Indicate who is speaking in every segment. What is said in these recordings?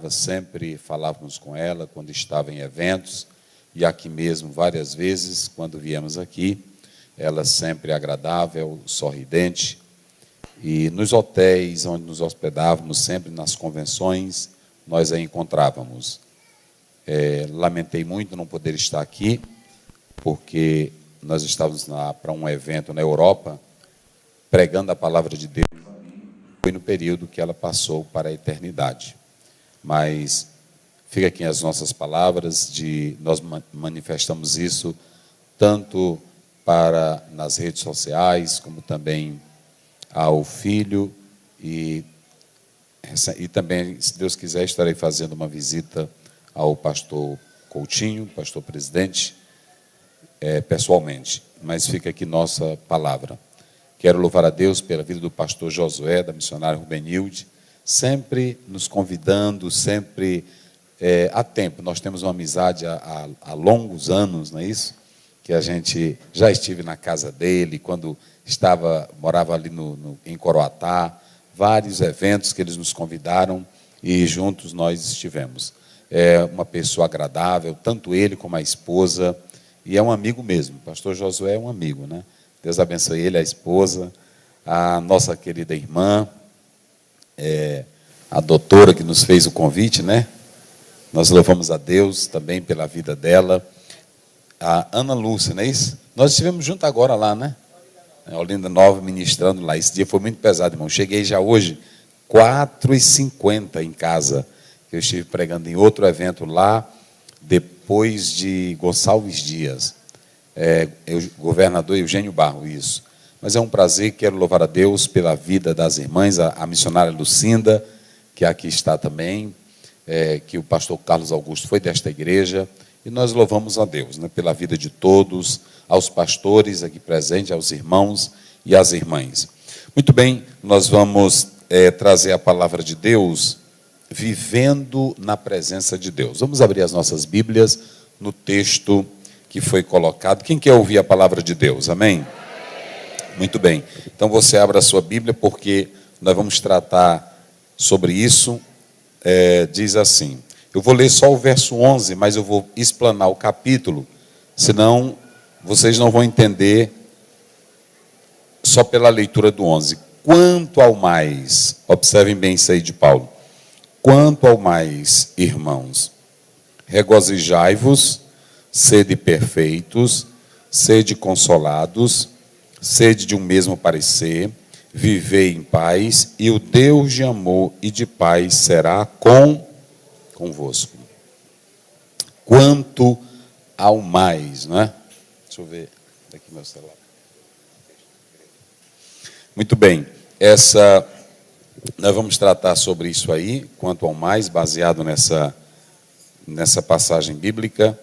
Speaker 1: Sempre falávamos com ela quando estava em eventos, e aqui mesmo várias vezes, quando viemos aqui, ela sempre agradável, sorridente, e nos hotéis onde nos hospedávamos, sempre nas convenções, nós a encontrávamos. Lamentei muito não poder estar aqui, porque nós estávamos para um evento na Europa, pregando a palavra de Deus, foi no período que ela passou para a eternidade. Mas fica aqui as nossas palavras, nós manifestamos isso tanto nas redes sociais, como também ao filho, e também, se Deus quiser, estarei fazendo uma visita ao pastor Coutinho, pastor presidente, pessoalmente. Mas fica aqui nossa palavra. Quero louvar a Deus pela vida do pastor Josué, da missionária Rubenilde, sempre nos convidando, sempre há tempo. Nós temos uma amizade há longos anos, não é isso? Que a gente já estive na casa dele, quando morava ali em Coroatá, vários eventos que eles nos convidaram e juntos nós estivemos. É uma pessoa agradável, tanto ele como a esposa, e é um amigo mesmo. O pastor Josué é um amigo, né? Deus abençoe ele, a esposa, a nossa querida irmã, a doutora que nos fez o convite, né? Nós louvamos a Deus também pela vida dela. A Ana Lúcia, não é isso? Nós estivemos juntos agora lá, né? Olinda Nova ministrando lá. Esse dia foi muito pesado, irmão. Cheguei já hoje, 4h50 em casa. Eu estive pregando em outro evento lá, depois de Gonçalves Dias. Governador Eugênio Barro, isso. Mas é um prazer, quero louvar a Deus pela vida das irmãs, a missionária Lucinda, que aqui está também, que o pastor Carlos Augusto foi desta igreja, e nós louvamos a Deus, né, pela vida de todos, aos pastores aqui presentes, aos irmãos e às irmãs. Muito bem, nós vamos trazer a palavra de Deus, vivendo na presença de Deus. Vamos abrir as nossas Bíblias no texto que foi colocado. Quem quer ouvir a palavra de Deus? Amém? Muito bem. Então você abra a sua Bíblia, porque nós vamos tratar sobre isso. Diz assim, eu vou ler só o verso 11, mas eu vou explanar o capítulo, senão vocês não vão entender só pela leitura do 11. Quanto ao mais, observem bem isso aí de Paulo, quanto ao mais, irmãos, regozijai-vos, sede perfeitos, sede consolados, sede de um mesmo parecer, vivei em paz, e o Deus de amor e de paz será convosco. Quanto ao mais, não é? Deixa eu ver aqui meu celular. Muito bem, nós vamos tratar sobre isso aí, quanto ao mais, baseado nessa passagem bíblica,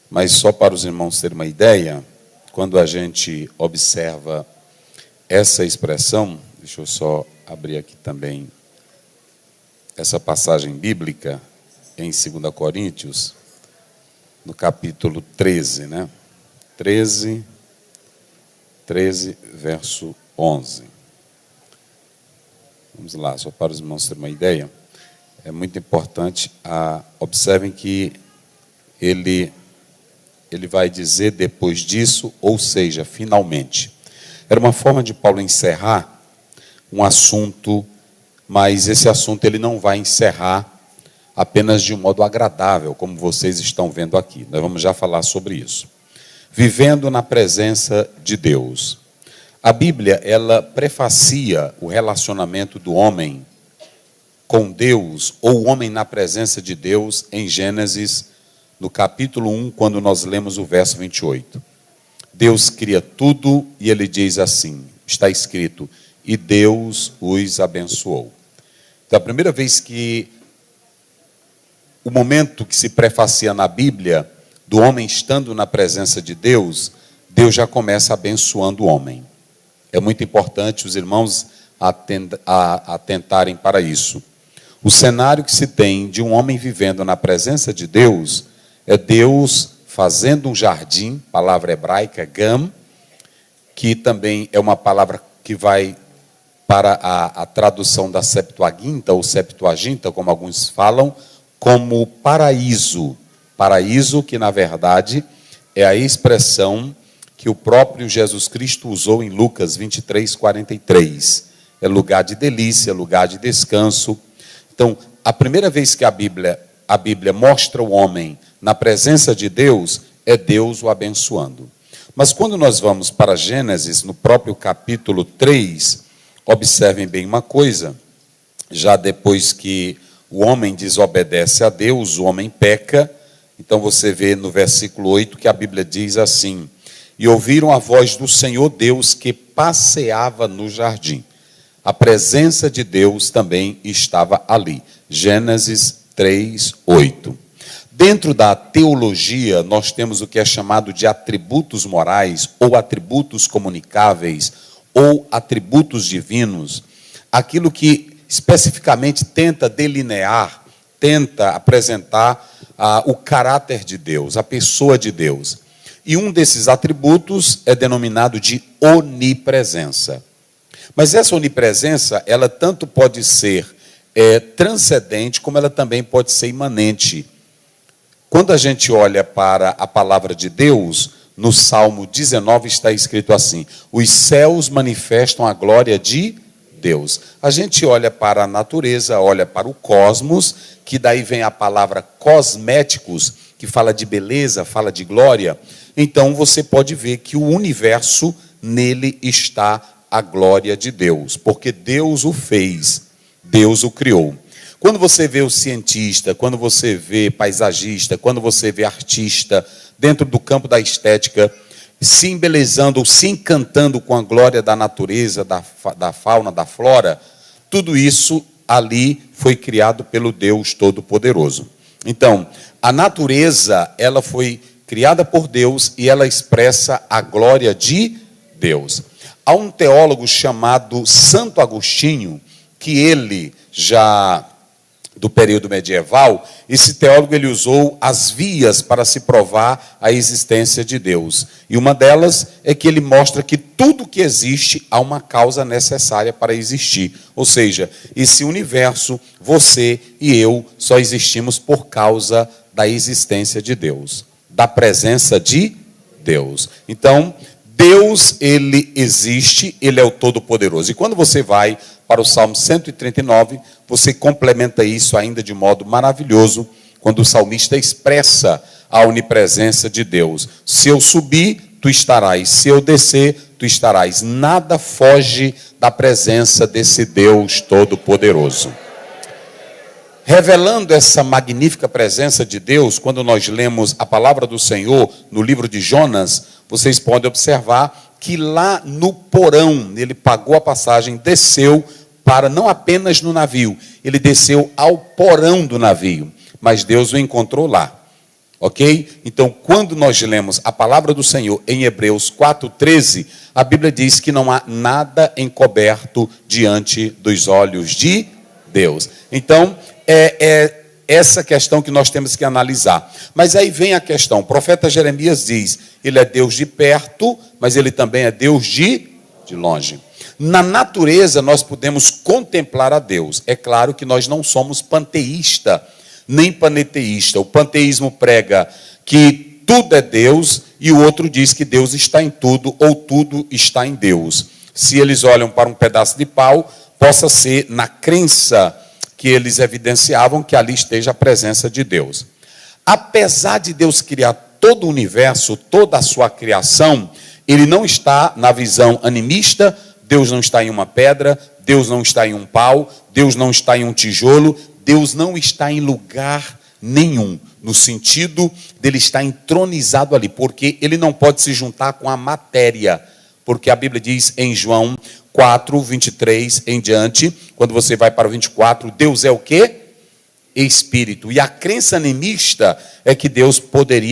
Speaker 1: mas só para os irmãos terem uma ideia, quando a gente observa essa expressão, deixa eu só abrir aqui também essa passagem bíblica em 2 Coríntios, no capítulo 13, né? 13, verso 11. Vamos lá, só para os irmãos terem uma ideia. É muito importante, observem que ele vai dizer depois disso, ou seja, finalmente. Era uma forma de Paulo encerrar um assunto, mas esse assunto ele não vai encerrar apenas de um modo agradável, como vocês estão vendo aqui. Nós vamos já falar sobre isso. Vivendo na presença de Deus. A Bíblia, ela prefacia o relacionamento do homem com Deus, ou o homem na presença de Deus, em Gênesis, no capítulo 1, quando nós lemos o verso 28. Deus cria tudo e ele diz assim, está escrito, e Deus os abençoou. Então, a primeira vez que o momento que se prefacia na Bíblia, do homem estando na presença de Deus, Deus já começa abençoando o homem. É muito importante os irmãos atentarem para isso. O cenário que se tem de um homem vivendo na presença de Deus, é Deus fazendo um jardim, palavra hebraica, gam, que também é uma palavra que vai para a tradução da Septuaginta, ou Septuaginta, como alguns falam, como paraíso. Paraíso que, na verdade, é a expressão que o próprio Jesus Cristo usou em Lucas 23, 43. É lugar de delícia, lugar de descanso. Então, a primeira vez que a Bíblia mostra o homem na presença de Deus, é Deus o abençoando. Mas quando nós vamos para Gênesis, no próprio capítulo 3, observem bem uma coisa, já depois que o homem desobedece a Deus, o homem peca, então você vê no versículo 8 que a Bíblia diz assim: e ouviram a voz do Senhor Deus que passeava no jardim. A presença de Deus também estava ali. Gênesis 3, 8. Dentro da teologia, nós temos o que é chamado de atributos morais, ou atributos comunicáveis, ou atributos divinos. Aquilo que especificamente tenta delinear, tenta apresentar o caráter de Deus, a pessoa de Deus. E um desses atributos é denominado de onipresença. Mas essa onipresença, ela tanto pode ser transcendente, como ela também pode ser imanente. Quando a gente olha para a palavra de Deus, no Salmo 19 está escrito assim: os céus manifestam a glória de Deus. A gente olha para a natureza, olha para o cosmos, que daí vem a palavra cosméticos, que fala de beleza, fala de glória. Então você pode ver que o universo, nele está a glória de Deus, porque Deus o fez, Deus o criou. Quando você vê o cientista, quando você vê paisagista, quando você vê artista, dentro do campo da estética, se embelezando ou se encantando com a glória da natureza, da fauna, da flora, tudo isso ali foi criado pelo Deus Todo-Poderoso. Então, a natureza, ela foi criada por Deus e ela expressa a glória de Deus. Há um teólogo chamado Santo Agostinho, que ele já do período medieval, esse teólogo ele usou as vias para se provar a existência de Deus. E uma delas é que ele mostra que tudo que existe há uma causa necessária para existir. Ou seja, esse universo, você e eu, só existimos por causa da existência de Deus, da presença de Deus. Então, Deus, ele existe, ele é o Todo-Poderoso. E quando você vai para o Salmo 139, você complementa isso ainda de modo maravilhoso, quando o salmista expressa a onipresença de Deus. Se eu subir, tu estarás. Se eu descer, tu estarás. Nada foge da presença desse Deus Todo-Poderoso. Revelando essa magnífica presença de Deus, quando nós lemos a palavra do Senhor no livro de Jonas, vocês podem observar que lá no porão, ele pagou a passagem, desceu para não apenas no navio, ele desceu ao porão do navio, mas Deus o encontrou lá. Ok? Então, quando nós lemos a palavra do Senhor em Hebreus 4,13, a Bíblia diz que não há nada encoberto diante dos olhos de Deus. Então, é essa questão que nós temos que analisar. Mas aí vem a questão, o profeta Jeremias diz, ele é Deus de perto, mas ele também é Deus de longe. Na natureza nós podemos contemplar a Deus. É claro que nós não somos panteísta, nem paneteísta. O panteísmo prega que tudo é Deus e o outro diz que Deus está em tudo ou tudo está em Deus. Se eles olham para um pedaço de pau, possa ser na crença que eles evidenciavam que ali esteja a presença de Deus. Apesar de Deus criar todo o universo, toda a sua criação, ele não está na visão animista. Deus não está em uma pedra, Deus não está em um pau, Deus não está em um tijolo, Deus não está em lugar nenhum, no sentido dele estar entronizado ali, porque ele não pode se juntar com a matéria, porque a Bíblia diz em João 4, 23 em diante, quando você vai para o 24, Deus é o quê? Espírito. E a crença animista é que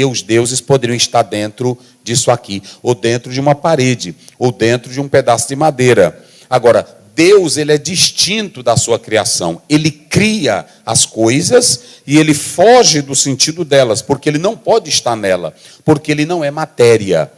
Speaker 1: os deuses poderiam estar dentro disso aqui, ou dentro de uma parede, ou dentro de um pedaço de madeira. Agora, Deus, ele é distinto da sua criação. Ele cria as coisas e ele foge do sentido delas, porque ele não pode estar nela, porque ele não é matéria.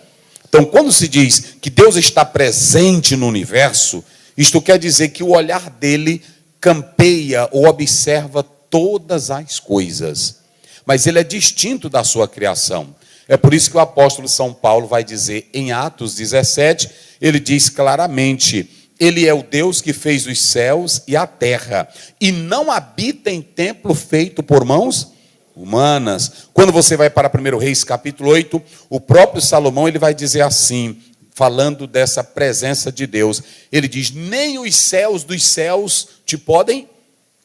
Speaker 1: Então, quando se diz que Deus está presente no universo, isto quer dizer que o olhar dele campeia ou observa todas as coisas. Mas ele é distinto da sua criação. É por isso que o apóstolo São Paulo vai dizer em Atos 17, ele diz claramente: ele é o Deus que fez os céus e a terra, e não habita em templo feito por mãos humanas. Quando você vai para 1 Reis capítulo 8, o próprio Salomão ele vai dizer assim, falando dessa presença de Deus, ele diz: nem os céus dos céus te podem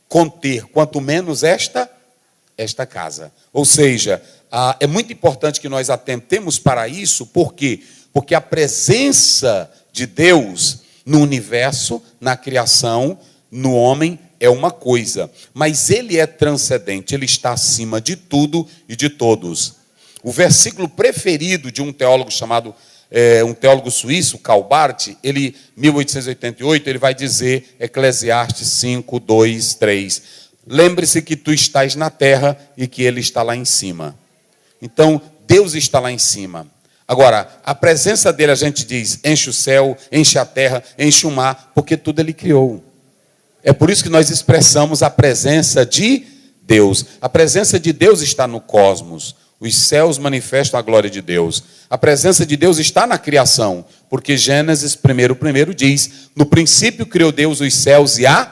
Speaker 1: conter, quanto menos esta casa. Ou seja, é muito importante que nós atentemos para isso, por quê? Porque a presença de Deus no universo, na criação, no homem, é uma coisa, mas ele é transcendente, ele está acima de tudo e de todos. O versículo preferido de um teólogo chamado, um teólogo suíço, Karl Barth, ele, 1888, ele vai dizer, Eclesiastes 5, 2, 3, lembre-se que tu estás na terra e que ele está lá em cima. Então, Deus está lá em cima. Agora, a presença dele, a gente diz, enche o céu, enche a terra, enche o mar, porque tudo ele criou. É por isso que nós expressamos a presença de Deus. A presença de Deus está no cosmos. Os céus manifestam a glória de Deus. A presença de Deus está na criação, porque Gênesis 1:1 diz, no princípio criou Deus os céus e a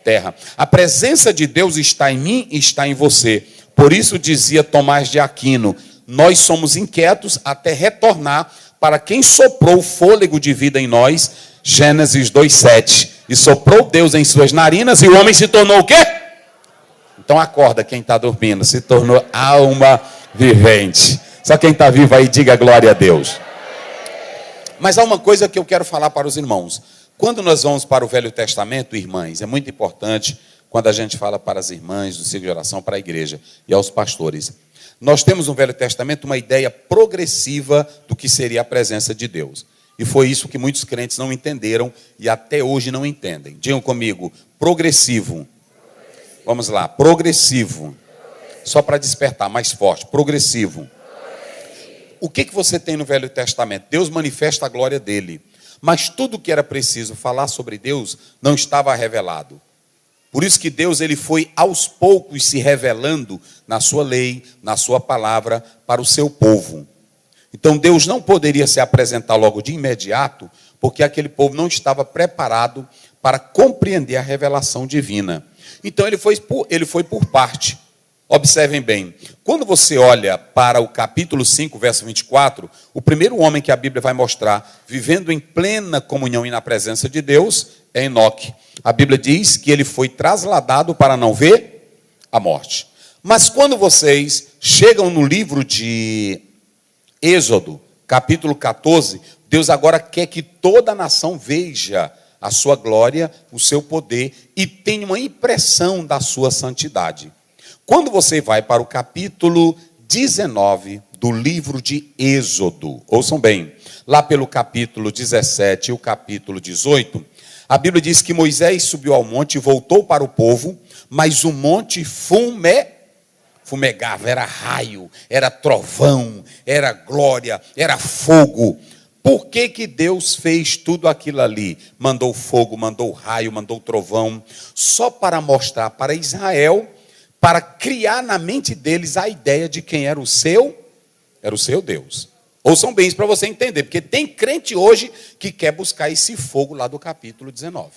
Speaker 1: terra. A presença de Deus está em mim e está em você. Por isso dizia Tomás de Aquino, nós somos inquietos até retornar para quem soprou o fôlego de vida em nós, Gênesis 2:7. E soprou Deus em suas narinas e o homem se tornou o quê? Então acorda quem está dormindo, se tornou alma vivente. Só quem está vivo aí, diga glória a Deus. Mas há uma coisa que eu quero falar para os irmãos. Quando nós vamos para o Velho Testamento, irmãs, é muito importante quando a gente fala para as irmãs do ciclo de oração, para a igreja e aos pastores. Nós temos no Velho Testamento uma ideia progressiva do que seria a presença de Deus. E foi isso que muitos crentes não entenderam e até hoje não entendem. Digam comigo, progressivo. Vamos lá, progressivo. Só para despertar mais forte, progressivo. O que você tem no Velho Testamento? Deus manifesta a glória dele. Mas tudo o que era preciso falar sobre Deus não estava revelado. Por isso que Deus ele foi aos poucos se revelando na sua lei, na sua palavra, para o seu povo. Então Deus não poderia se apresentar logo de imediato, porque aquele povo não estava preparado para compreender a revelação divina. Então ele foi por parte. Observem bem, quando você olha para o capítulo 5, verso 24, o primeiro homem que a Bíblia vai mostrar, vivendo em plena comunhão e na presença de Deus, é Enoque. A Bíblia diz que ele foi trasladado para não ver a morte. Mas quando vocês chegam no livro de Êxodo, capítulo 14, Deus agora quer que toda a nação veja a sua glória, o seu poder e tenha uma impressão da sua santidade. Quando você vai para o capítulo 19 do livro de Êxodo, ouçam bem, lá pelo capítulo 17 e o capítulo 18, a Bíblia diz que Moisés subiu ao monte e voltou para o povo, mas o monte fumegava, era raio, era trovão, era glória, era fogo. Por que Deus fez tudo aquilo ali? Mandou fogo, mandou raio, mandou trovão, só para mostrar para Israel, para criar na mente deles a ideia de quem era o seu Deus. Ouçam bem isso para você entender, porque tem crente hoje que quer buscar esse fogo lá do capítulo 19.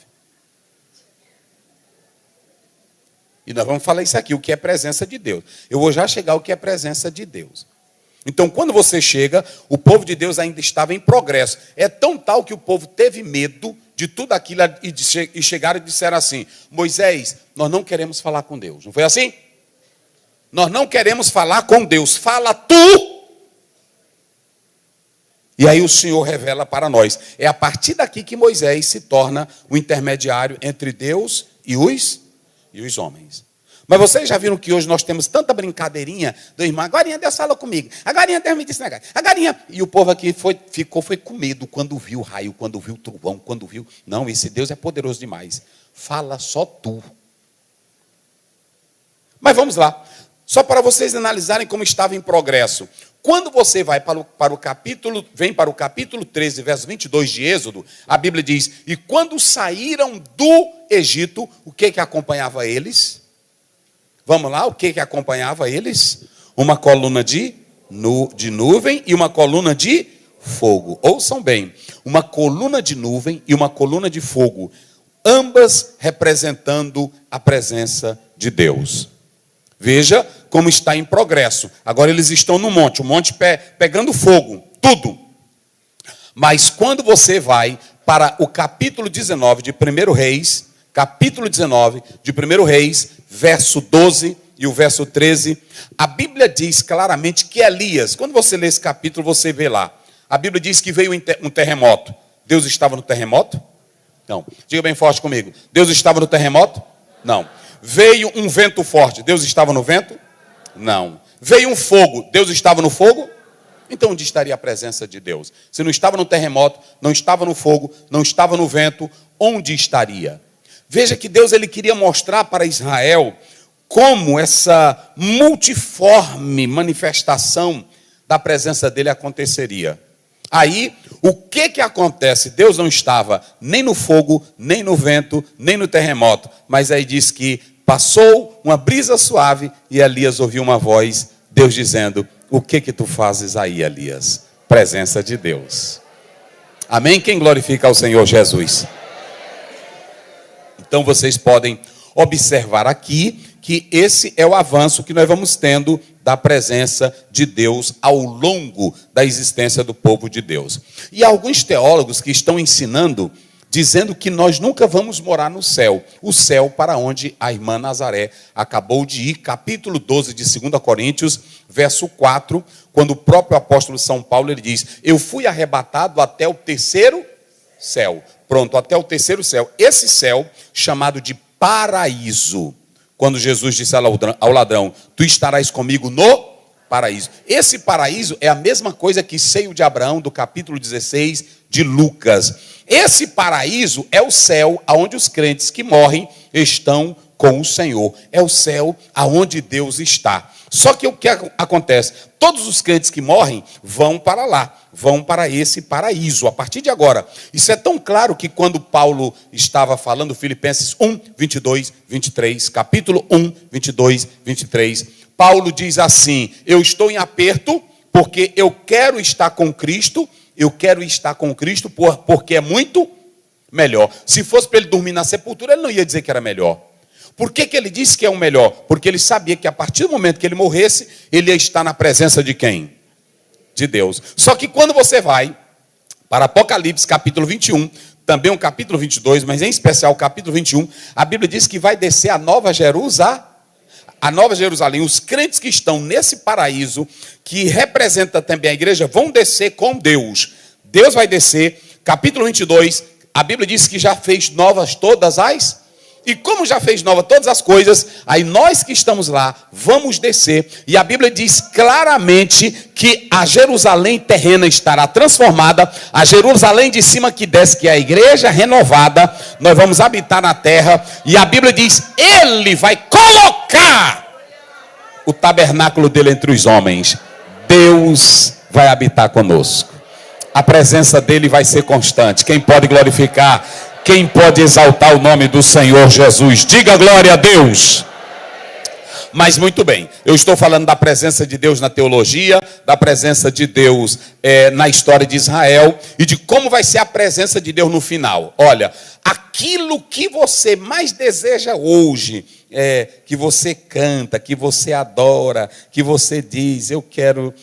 Speaker 1: E nós vamos falar isso aqui, o que é presença de Deus. Eu vou já chegar ao que é presença de Deus. Então, quando você chega, o povo de Deus ainda estava em progresso. É tão tal que o povo teve medo de tudo aquilo e chegaram e disseram assim, Moisés, nós não queremos falar com Deus. Não foi assim? Nós não queremos falar com Deus. Fala tu! E aí o Senhor revela para nós. É a partir daqui que Moisés se torna o intermediário entre Deus e os homens. Mas vocês já viram que hoje nós temos tanta brincadeirinha do irmão, agorinha Deus falou comigo, agorinha Deus me disse negócio, agorinha. E o povo aqui ficou com medo quando viu o raio, quando viu o trovão, quando viu. Não, esse Deus é poderoso demais. Fala só tu. Mas vamos lá. Só para vocês analisarem como estava em progresso. Quando você vai para o capítulo 13, verso 22 de Êxodo, a Bíblia diz, e quando saíram do Egito, o que acompanhava eles? Vamos lá, o que acompanhava eles? Uma coluna de nuvem e uma coluna de fogo. Ouçam bem, uma coluna de nuvem e uma coluna de fogo, ambas representando a presença de Deus. Veja como está em progresso. Agora eles estão no monte, o monte pegando fogo, tudo. Mas quando você vai para o capítulo 19 de 1 Reis, capítulo 19 de 1 Reis, verso 12 e o verso 13, a Bíblia diz claramente que Elias, quando você lê esse capítulo, você vê lá, a Bíblia diz que veio um terremoto. Deus estava no terremoto? Não. Diga bem forte comigo. Deus estava no terremoto? Não. Veio um vento forte. Deus estava no vento? Não. Veio um fogo. Deus estava no fogo? Então onde estaria a presença de Deus? Se não estava no terremoto, não estava no fogo, não estava no vento, onde estaria? Veja que Deus ele queria mostrar para Israel como essa multiforme manifestação da presença dele aconteceria. Aí, o que acontece? Deus não estava nem no fogo, nem no vento, nem no terremoto. Mas aí diz que passou uma brisa suave e Elias ouviu uma voz, Deus dizendo, o que tu fazes aí, Elias? Presença de Deus. Amém? Quem glorifica ao Senhor Jesus? Então vocês podem observar aqui que esse é o avanço que nós vamos tendo da presença de Deus ao longo da existência do povo de Deus. E há alguns teólogos que estão ensinando, dizendo que nós nunca vamos morar no céu. O céu para onde a irmã Nazaré acabou de ir, capítulo 12 de 2 Coríntios, verso 4, quando o próprio apóstolo São Paulo ele diz, eu fui arrebatado até o terceiro céu. Pronto, até o terceiro céu. Esse céu, chamado de paraíso. Quando Jesus disse ao ladrão, tu estarás comigo no paraíso. Esse paraíso é a mesma coisa que seio de Abraão, do capítulo 16 de Lucas. Esse paraíso é o céu onde os crentes que morrem estão com o Senhor. É o céu aonde Deus está. Só que o que acontece? Todos os crentes que morrem vão para lá, vão para esse paraíso, a partir de agora. Isso é tão claro que quando Paulo estava falando, Filipenses 1, 22, 23, capítulo 1, 22, 23, Paulo diz assim, eu estou em aperto porque eu quero estar com Cristo, porque é muito melhor. Se fosse para ele dormir na sepultura, ele não ia dizer que era melhor. Por que ele disse que é o melhor? Porque ele sabia que a partir do momento que ele morresse, ele ia estar na presença de quem? De Deus. Só que quando você vai para Apocalipse, capítulo 21, também o capítulo 22, mas em especial o capítulo 21, a Bíblia diz que vai descer a Nova Jerusalém. A Nova Jerusalém, os crentes que estão nesse paraíso, que representa também a igreja, vão descer com Deus. Deus vai descer, capítulo 22, a Bíblia diz que já fez novas todas as... E como já fez nova todas as coisas, aí nós que estamos lá, vamos descer. E a Bíblia diz claramente que a Jerusalém terrena estará transformada. A Jerusalém de cima que desce, que é a igreja renovada, nós vamos habitar na terra. E a Bíblia diz, ele vai colocar o tabernáculo dele entre os homens. Deus vai habitar conosco. A presença dele vai ser constante. Quem pode glorificar? Quem pode exaltar o nome do Senhor Jesus? Diga glória a Deus. Mas muito bem, eu estou falando da presença de Deus na teologia, da presença de Deus na história de Israel e de como vai ser a presença de Deus no final. Olha, aquilo que você mais deseja hoje, que você canta, que você adora, que você diz, eu quero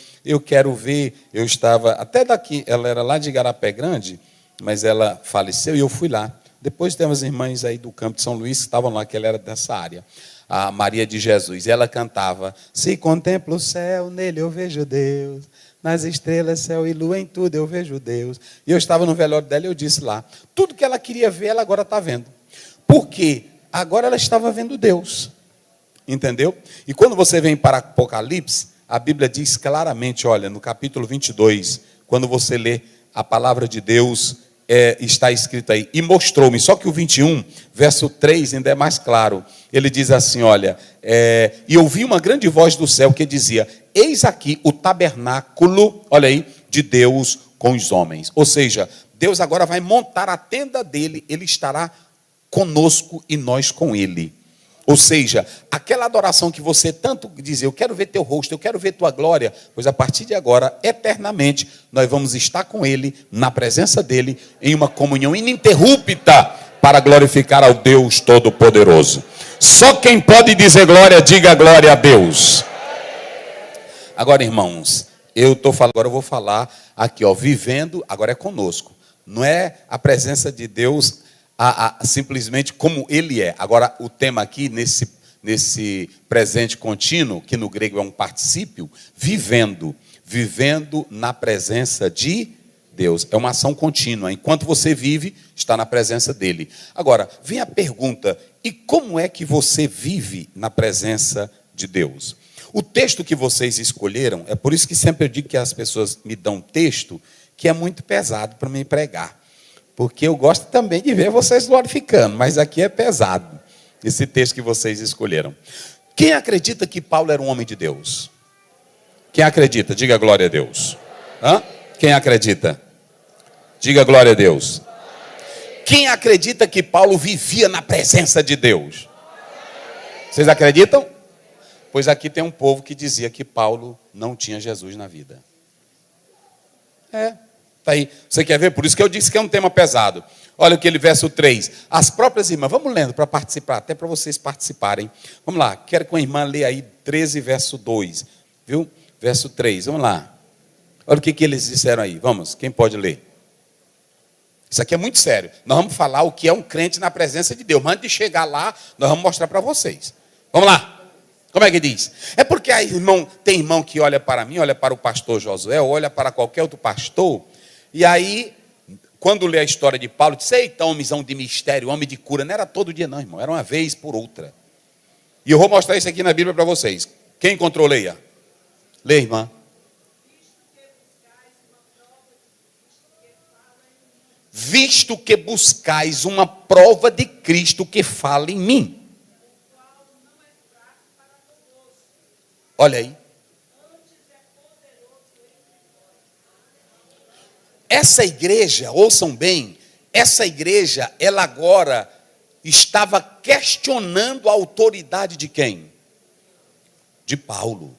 Speaker 1: ver. Eu estava até daqui, ela era lá de Igarapé Grande, mas ela faleceu e eu fui lá. Depois tem umas irmãs aí do campo de São Luís que estavam lá, que ela era dessa área. A Maria de Jesus. Ela cantava, se contemplo o céu, nele eu vejo Deus. Nas estrelas, céu e lua, em tudo eu vejo Deus. E eu estava no velório dela e eu disse lá, tudo que ela queria ver, ela agora está vendo. Por quê? Agora ela estava vendo Deus. Entendeu? E quando você vem para Apocalipse, a Bíblia diz claramente, olha, no capítulo 22, quando você lê a palavra de Deus, está escrito aí, e mostrou-me, só que o 21, verso 3 ainda é mais claro, ele diz assim, olha, e ouvi uma grande voz do céu que dizia, eis aqui o tabernáculo, olha aí, de Deus com os homens, ou seja, Deus agora vai montar a tenda dele, ele estará conosco e nós com ele. Ou seja, aquela adoração que você tanto dizia, eu quero ver teu rosto, eu quero ver tua glória, pois a partir de agora, eternamente, nós vamos estar com Ele, na presença dEle, em uma comunhão ininterrupta, para glorificar ao Deus Todo-Poderoso. Só quem pode dizer glória, diga glória a Deus. Agora, irmãos, agora eu vou falar aqui, vivendo, agora é conosco. Não é a presença de Deus simplesmente como Ele é. Agora, o tema aqui, nesse presente contínuo, que no grego é um particípio, vivendo na presença de Deus. É uma ação contínua. Enquanto você vive, está na presença dEle. Agora, vem a pergunta, e como é que você vive na presença de Deus? O texto que vocês escolheram, é por isso que sempre eu digo que as pessoas me dão um texto que é muito pesado para me pregar. Porque eu gosto também de ver vocês glorificando, mas aqui é pesado, esse texto que vocês escolheram. Quem acredita que Paulo era um homem de Deus? Quem acredita? Diga glória a Deus. Hã? Quem acredita? Diga glória a Deus. Quem acredita que Paulo vivia na presença de Deus? Vocês acreditam? Pois aqui tem um povo que dizia que Paulo não tinha Jesus na vida. Tá aí. Você quer ver? Por isso que eu disse que é um tema pesado. Olha aquele verso 3. As próprias irmãs, vamos lendo para participar, até para vocês participarem. Vamos lá, quero que uma irmã leia aí 13, verso 2. Viu? Verso 3, vamos lá. Olha o que eles disseram aí. Vamos, quem pode ler? Isso aqui é muito sério. Nós vamos falar o que é um crente na presença de Deus. Mas antes de chegar lá, nós vamos mostrar para vocês. Vamos lá. Como é que diz? É porque tem irmão que olha para mim, olha para o pastor Josué, olha para qualquer outro pastor, e aí, quando lê a história de Paulo, diz, eita, homenzão de mistério, homem de cura. Não era todo dia não, irmão, era uma vez por outra. E eu vou mostrar isso aqui na Bíblia para vocês. Quem encontrou, leia. Leia, irmã. Visto que buscais uma prova de Cristo que fala em mim. Olha aí. Essa igreja, ouçam bem, essa igreja, ela agora estava questionando a autoridade de quem? De Paulo.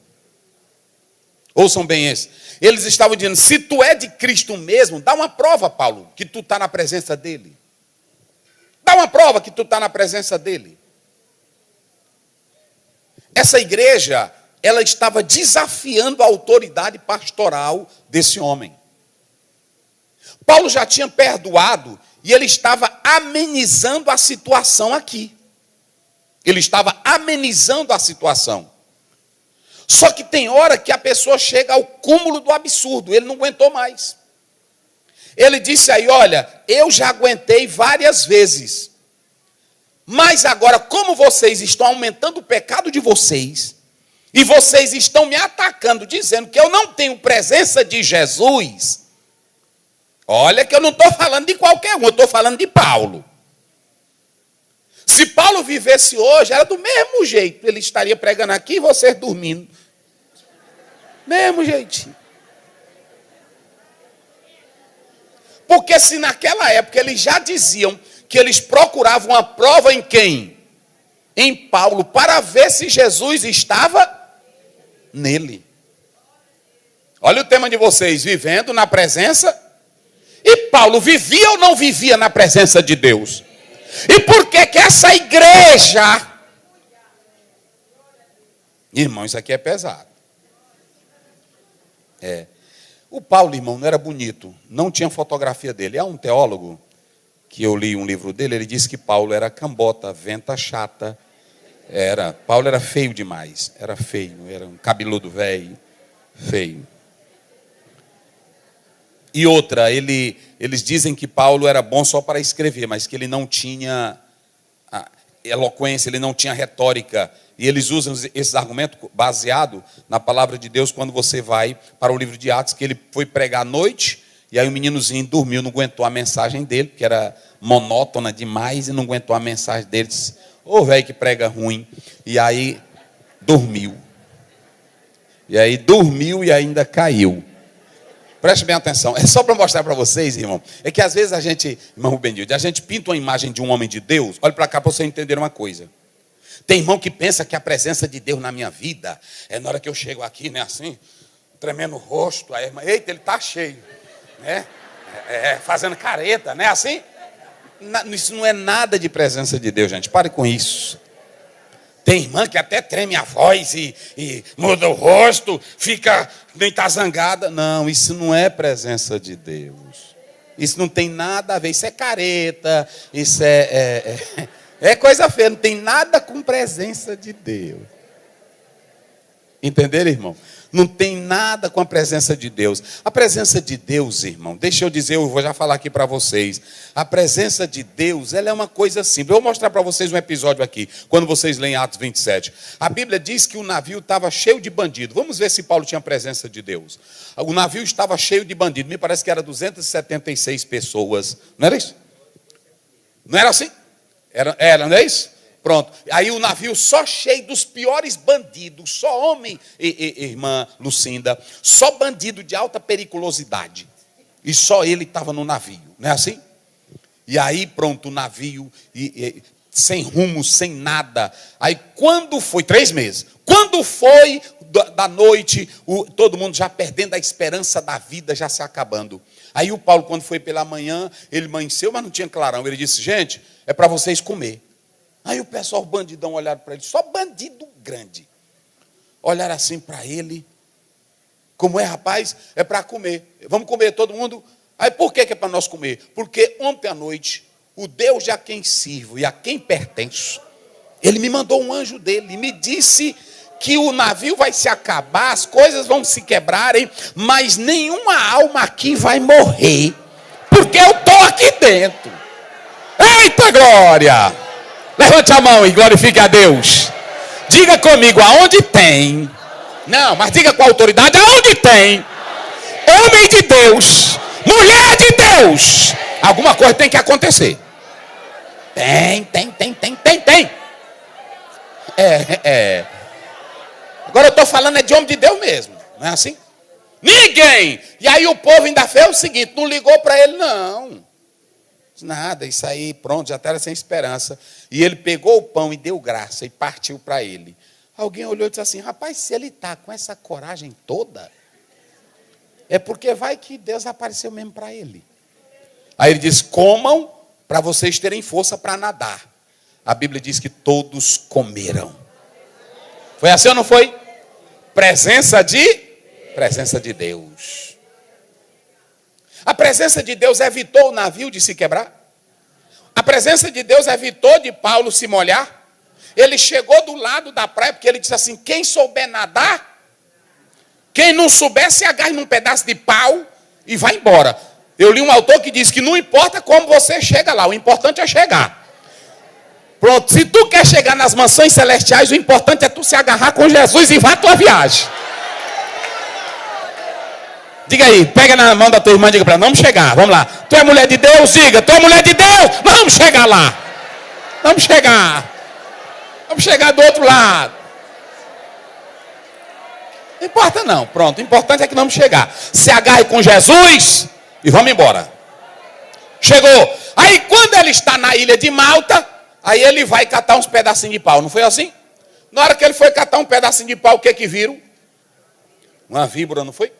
Speaker 1: Ouçam bem esse. Eles estavam dizendo, se tu é de Cristo mesmo, dá uma prova, Paulo, que tu está na presença dele. Dá uma prova que tu está na presença dele. Essa igreja, ela estava desafiando a autoridade pastoral desse homem. Paulo já tinha perdoado e ele estava amenizando a situação aqui. Ele estava amenizando a situação. Só que tem hora que a pessoa chega ao cúmulo do absurdo, ele não aguentou mais. Ele disse aí, olha, eu já aguentei várias vezes, mas agora como vocês estão aumentando o pecado de vocês, e vocês estão me atacando, dizendo que eu não tenho presença de Jesus, olha que eu não estou falando de qualquer um, eu estou falando de Paulo. Se Paulo vivesse hoje, era do mesmo jeito, ele estaria pregando aqui e vocês dormindo. Mesmo jeitinho. Porque se naquela época eles já diziam que eles procuravam uma prova em quem? Em Paulo, para ver se Jesus estava nele. Olha o tema de vocês, vivendo na presença. E Paulo vivia ou não vivia na presença de Deus? E por que que essa igreja... Irmão, isso aqui é pesado. O Paulo, irmão, não era bonito. Não tinha fotografia dele. Há um teólogo, que eu li um livro dele, ele disse que Paulo era cambota, venta chata. Paulo era feio demais. Era feio, era um cabeludo velho, feio. E outra, eles dizem que Paulo era bom só para escrever, mas que ele não tinha eloquência, ele não tinha retórica. E eles usam esses argumentos baseado na palavra de Deus quando você vai para o livro de Atos, que ele foi pregar à noite, e aí o meninozinho dormiu, não aguentou a mensagem dele, porque era monótona demais, e não aguentou a mensagem dele. Disse, ô velho que prega ruim. E aí dormiu. E aí dormiu e ainda caiu. Preste bem atenção, é só para mostrar para vocês, irmão, é que às vezes a gente, irmão Rubenilde, a gente pinta uma imagem de um homem de Deus, olha para cá para você entender uma coisa. Tem irmão que pensa que a presença de Deus na minha vida é na hora que eu chego aqui, né, assim, tremendo o rosto, aí a irmã, eita, ele está cheio, né? Fazendo careta, né, assim? Isso não é nada de presença de Deus, gente, pare com isso. Tem irmã que até treme a voz e muda o rosto, fica, nem está zangada. Não, isso não é presença de Deus. Isso não tem nada a ver, isso é careta, isso é coisa feia, não tem nada com presença de Deus. Entenderam, irmão? Não tem nada com a presença de Deus. A presença de Deus, irmão, deixa eu dizer, eu vou já falar aqui para vocês. A presença de Deus, ela é uma coisa simples. Eu vou mostrar para vocês um episódio aqui, quando vocês leem Atos 27. A Bíblia diz que o navio estava cheio de bandido. Vamos ver se Paulo tinha a presença de Deus. O navio estava cheio de bandido. Me parece que era 276 pessoas. Não era isso? Não era assim? Era, não é isso? Pronto, aí o navio só cheio dos piores bandidos, só homem, irmã Lucinda, só bandido de alta periculosidade. E só ele estava no navio, não é assim? E aí pronto, o navio, sem rumo, sem nada. Aí quando foi, 3 meses, quando foi da noite, todo mundo já perdendo a esperança da vida, já se acabando. Aí o Paulo, quando foi pela manhã, ele amanheceu, mas não tinha clarão. Ele disse, gente, é para vocês comer. Aí o pessoal, bandidão, olharam para ele, só bandido grande. Olharam assim para ele. Como é, rapaz? É para comer. Vamos comer todo mundo? Aí por que é para nós comer? Porque ontem à noite, o Deus a quem sirvo e a quem pertenço, ele me mandou um anjo dele e me disse que o navio vai se acabar, as coisas vão se quebrarem, mas nenhuma alma aqui vai morrer, porque eu estou aqui dentro. Eita glória! Levante a mão e glorifique a Deus. Diga comigo, aonde tem? Não, mas diga com autoridade, aonde tem? Homem de Deus, mulher de Deus, alguma coisa tem que acontecer. Tem. Agora eu estou falando de homem de Deus mesmo, não é assim? Ninguém. E aí o povo ainda fez o seguinte, não ligou para ele não. Nada, isso aí, pronto, já estava sem esperança. E ele pegou o pão e deu graça e partiu para ele. Alguém olhou e disse assim, rapaz, se ele está com essa coragem toda, é porque vai que Deus apareceu mesmo para ele. Aí ele diz, comam para vocês terem força para nadar. A Bíblia diz que todos comeram. Foi assim ou não foi? Presença de Deus. A presença de Deus evitou o navio de se quebrar? A presença de Deus evitou de Paulo se molhar? Ele chegou do lado da praia, porque ele disse assim, quem souber nadar, quem não souber se agarre num pedaço de pau e vai embora. Eu li um autor que diz que não importa como você chega lá, o importante é chegar. Pronto, se tu quer chegar nas mansões celestiais, o importante é tu se agarrar com Jesus e vá a tua viagem. Diga aí, pega na mão da tua irmã e diga para ela, vamos chegar, vamos lá. Tu é mulher de Deus? Diga, tu é mulher de Deus? Vamos chegar lá. Vamos chegar do outro lado. Não importa não, pronto, o importante é que vamos chegar. Se agarre com Jesus e vamos embora. Chegou. Aí quando ele está na ilha de Malta, aí ele vai catar uns pedacinhos de pau, não foi assim? Na hora que ele foi catar um pedacinho de pau, o que viram? Uma víbora, não foi?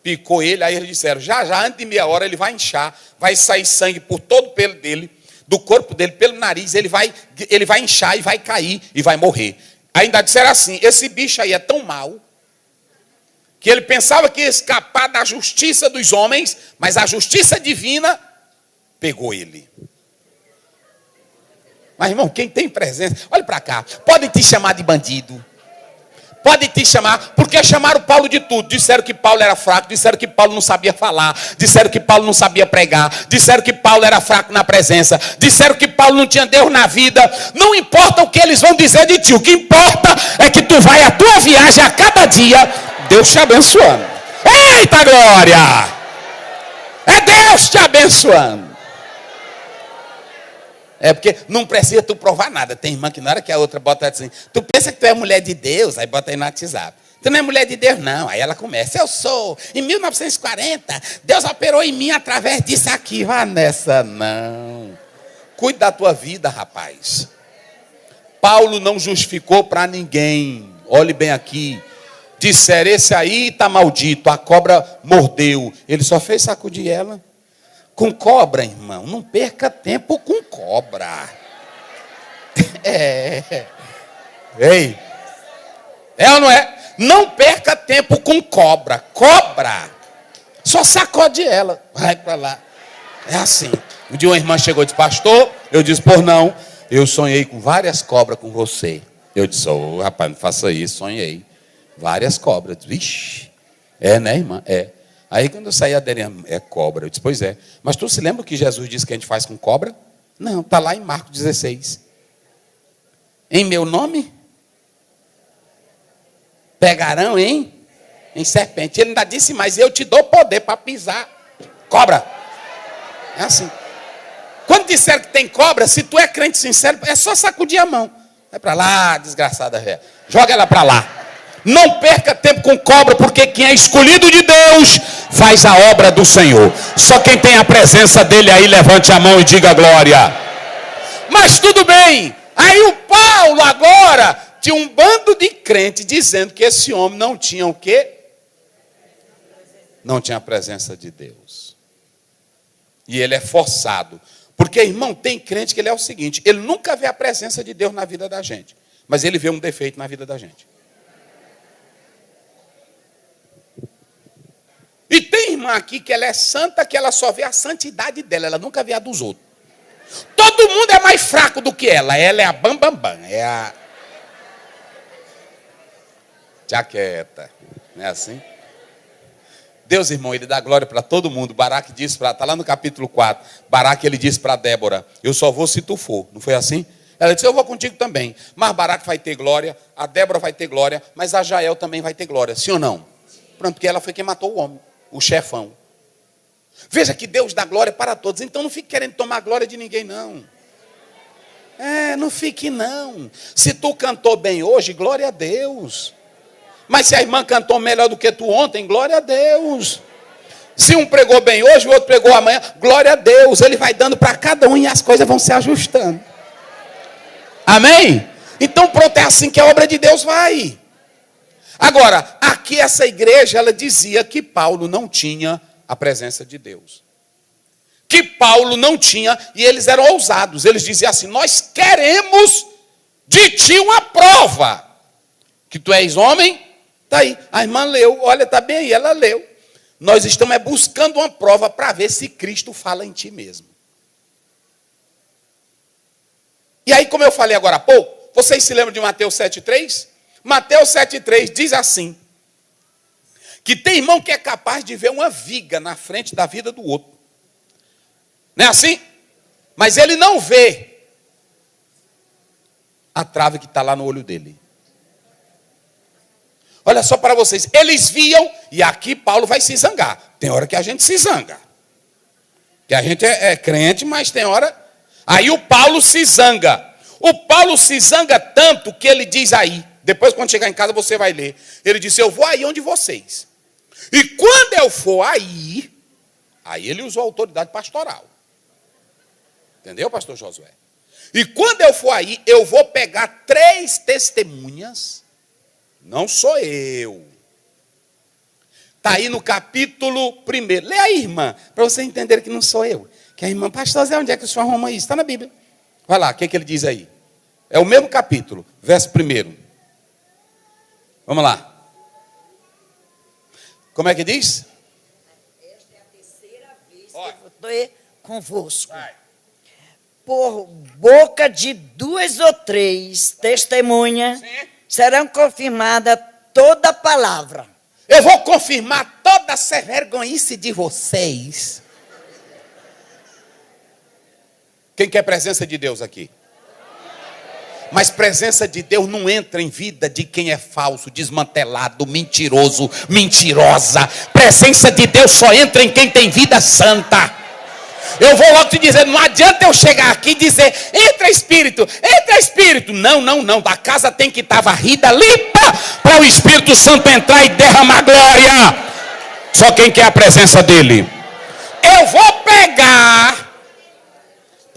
Speaker 1: Picou ele, aí eles disseram, já, antes de meia hora ele vai inchar, vai sair sangue por todo o pelo dele, do corpo dele, pelo nariz, ele vai inchar e vai cair e vai morrer. Ainda disseram assim, esse bicho aí é tão mau, que ele pensava que ia escapar da justiça dos homens, mas a justiça divina pegou ele. Mas irmão, quem tem presença, olha para cá, podem te chamar de bandido. Pode te chamar, porque chamaram Paulo de tudo. Disseram que Paulo era fraco, disseram que Paulo não sabia falar, disseram que Paulo não sabia pregar, disseram que Paulo era fraco na presença, disseram que Paulo não tinha Deus na vida. Não importa o que eles vão dizer de ti, o que importa é que tu vai a tua viagem a cada dia, Deus te abençoando. Eita glória! É Deus te abençoando. É porque não precisa tu provar nada. Tem irmã que na hora que a outra bota assim, tu pensa que tu é mulher de Deus, aí bota aí no WhatsApp. Tu não é mulher de Deus não. Aí ela começa, eu sou. Em 1940, Deus operou em mim através disso aqui. Vá nessa não. Cuide da tua vida, rapaz. Paulo não justificou para ninguém. Olhe bem aqui. Disseram, esse aí está maldito, a cobra mordeu. Ele só fez sacudir ela. Com cobra, irmão, não perca tempo com cobra. Ei. É ou não é? Não perca tempo com cobra. Cobra. Só sacode ela. Vai para lá. É assim. Um dia uma irmã chegou e disse, pastor, eu disse, por não, eu sonhei com várias cobras com você. Eu disse, rapaz, não faça isso, sonhei. Várias cobras. Vixe. É, né, irmã? É. Aí quando eu saí dele, é cobra. Eu disse, pois é. Mas tu se lembra o que Jesus disse que a gente faz com cobra? Não, está lá em Marcos 16. Em meu nome? Pegarão em serpente. Ele ainda disse, mas eu te dou poder para pisar cobra. É assim. Quando disseram que tem cobra, se tu é crente sincero, é só sacudir a mão. Vai para lá, desgraçada velha. Joga ela para lá. Não perca tempo com cobra, porque quem é escolhido de Deus faz a obra do Senhor. Só quem tem a presença dele aí, levante a mão e diga glória. Mas tudo bem. Aí o Paulo agora tinha um bando de crente dizendo que esse homem não tinha o quê? Não tinha a presença de Deus. E ele é forçado. Porque, irmão, tem crente que ele é o seguinte, ele nunca vê a presença de Deus na vida da gente, mas ele vê um defeito na vida da gente. E tem irmã aqui que ela é santa, que ela só vê a santidade dela, ela nunca vê a dos outros. Todo mundo é mais fraco do que ela é a bambambam, é a jaqueta, não é assim? Deus, irmão, ele dá glória para todo mundo. Baraque disse para, está lá no capítulo 4, Baraque ele disse para Débora, eu só vou se tu for, não foi assim? Ela disse, eu vou contigo também, mas Baraque vai ter glória, a Débora vai ter glória, mas a Jael também vai ter glória, sim ou não? Pronto, porque ela foi quem matou o homem, o chefão. Veja que Deus dá glória para todos, então não fique querendo tomar a glória de ninguém, não. Não fique não. Se tu cantou bem hoje, glória a Deus. Mas se a irmã cantou melhor do que tu ontem, glória a Deus. Se um pregou bem hoje, o outro pregou amanhã, glória a Deus. Ele vai dando para cada um e as coisas vão se ajustando. Amém? Então pronto, é assim que a obra de Deus vai. Agora, aqui essa igreja, ela dizia que Paulo não tinha a presença de Deus. Que Paulo não tinha, e eles eram ousados. Eles diziam assim, nós queremos de ti uma prova. Que tu és homem, está aí. A irmã leu, olha, está bem aí, ela leu. Nós estamos buscando uma prova para ver se Cristo fala em ti mesmo. E aí, como eu falei agora há pouco, vocês se lembram de Mateus 7,3? Mateus 7,3 diz assim, que tem irmão que é capaz de ver uma viga na frente da vida do outro. Não é assim? Mas ele não vê a trave que está lá no olho dele. Olha só para vocês, eles viam, e aqui Paulo vai se zangar. Tem hora que a gente se zanga. Que a gente é crente, mas tem hora... Aí o Paulo se zanga. O Paulo se zanga tanto que ele diz aí, depois quando chegar em casa você vai ler. Ele disse, eu vou aí onde vocês. E quando eu for aí ele usou a autoridade pastoral. Entendeu, pastor Josué? E quando eu for aí, eu vou pegar 3 testemunhas. Não sou eu. Está aí no capítulo 1. Lê aí, irmã, para você entender que não sou eu. Que a irmã, pastor Zé, onde é que o senhor arruma isso? Está na Bíblia. Vai lá, o que ele diz aí? É o mesmo capítulo, verso 1. Vamos lá. Como é que diz?
Speaker 2: Esta é a terceira vez que eu estou convosco. Vai. Por boca de 2 ou 3 testemunhas, serão confirmada toda a palavra.
Speaker 1: Eu vou confirmar toda essa vergonhice de vocês. Quem quer presença de Deus aqui? Mas presença de Deus não entra em vida de quem é falso, desmantelado, mentiroso, mentirosa. Presença de Deus só entra em quem tem vida santa. Eu vou logo te dizer, não adianta eu chegar aqui e dizer, entra Espírito. Não. A casa tem que estar varrida, limpa, para o Espírito Santo entrar e derramar glória. Só quem quer a presença dele. Eu vou pegar,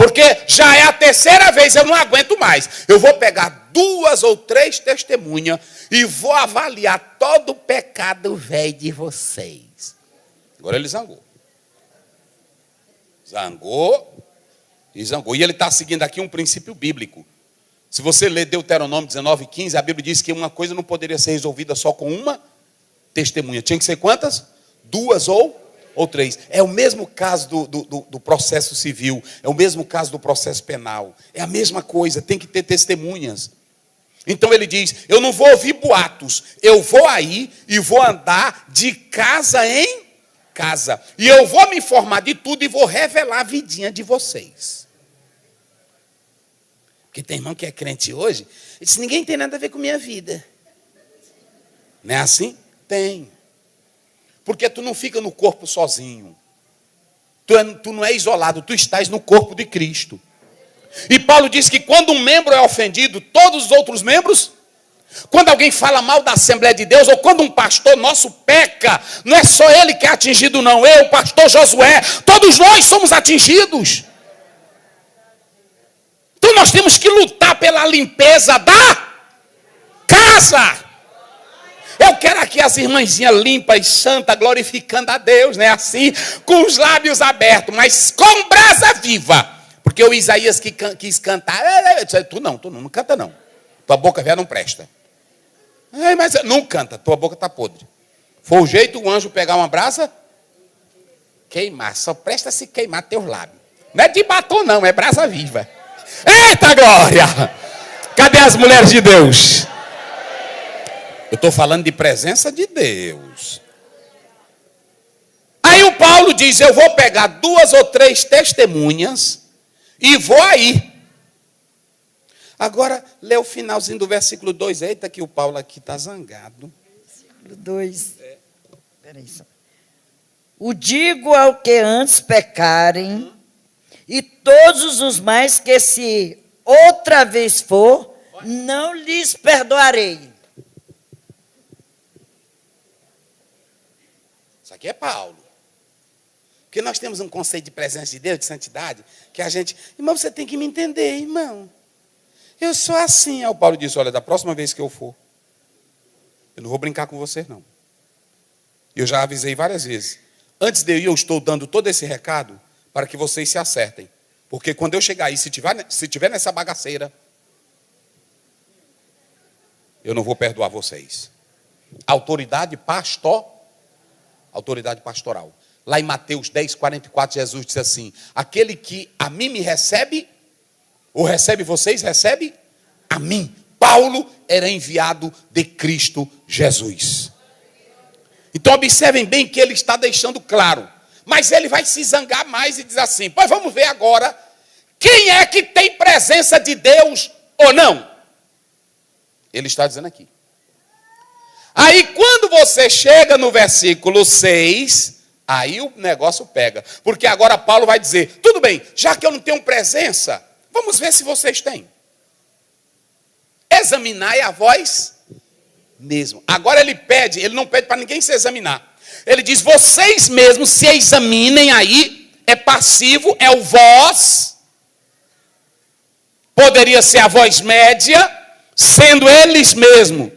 Speaker 1: Porque já é a terceira vez, eu não aguento mais. Eu vou pegar 2 ou 3 testemunhas e vou avaliar todo o pecado velho de vocês. Agora ele zangou. Zangou. E ele está seguindo aqui um princípio bíblico. Se você ler Deuteronômio 19:15, a Bíblia diz que uma coisa não poderia ser resolvida só com uma testemunha. Tinha que ser quantas? 2 ou 3. É o mesmo caso do processo civil. É o mesmo caso do processo penal. É a mesma coisa, tem que ter testemunhas. Então ele diz, eu não vou ouvir boatos. Eu vou aí e vou andar de casa em casa. E eu vou me informar de tudo e vou revelar a vidinha de vocês. Porque tem irmão que é crente hoje, ele diz, ninguém tem nada a ver com minha vida. Não é assim? Tem. Porque tu não fica no corpo sozinho. Tu não é isolado, tu estás no corpo de Cristo. E Paulo diz que quando um membro é ofendido, todos os outros membros, quando alguém fala mal da Assembleia de Deus, ou quando um pastor nosso peca, não é só ele que é atingido, não. Eu, o pastor Josué, todos nós somos atingidos. Então nós temos que lutar pela limpeza da casa. Eu quero aqui as irmãzinhas limpas, santas, glorificando a Deus, né? Assim, com os lábios abertos, mas com brasa viva. Porque o Isaías que quis cantar, tu não canta não. Tua boca velha não presta. Mas não canta, tua boca está podre. Foi o jeito o anjo pegar uma brasa, queimar, só presta se queimar teus lábios. Não é de batom não, é brasa viva. Eita glória! Cadê as mulheres de Deus? Eu estou falando de presença de Deus. Aí o Paulo diz, eu vou pegar 2 ou 3 testemunhas e vou aí. Agora, lê o finalzinho do versículo 2. Eita, que o Paulo aqui está zangado.
Speaker 2: Versículo 2. Peraí só. O digo ao que antes pecarem, e todos os mais que se outra vez for, não lhes perdoarei.
Speaker 1: Isso aqui é Paulo. Porque nós temos um conceito de presença de Deus, de santidade, que a gente... Irmão, você tem que me entender, irmão. Eu sou assim. Aí o Paulo disse, olha, da próxima vez que eu for, eu não vou brincar com vocês, não. Eu já avisei várias vezes. Antes de eu ir, eu estou dando todo esse recado para que vocês se acertem. Porque quando eu chegar aí, se tiver nessa bagaceira, eu não vou perdoar vocês. Autoridade pastoral. Lá em Mateus 10:44, Jesus disse assim, aquele que a mim me recebe, ou recebe vocês, recebe a mim. Paulo era enviado de Cristo Jesus. Então observem bem que ele está deixando claro. Mas ele vai se zangar mais e diz assim, pois vamos ver agora, quem é que tem presença de Deus ou não? Ele está dizendo aqui. Aí quando você chega no versículo 6, aí o negócio pega. Porque agora Paulo vai dizer, tudo bem, já que eu não tenho presença, vamos ver se vocês têm. Examinai a vós mesmo. Agora ele não pede para ninguém se examinar. Ele diz, vocês mesmos se examinem aí, é passivo, é o vós. Poderia ser a voz média, sendo eles mesmos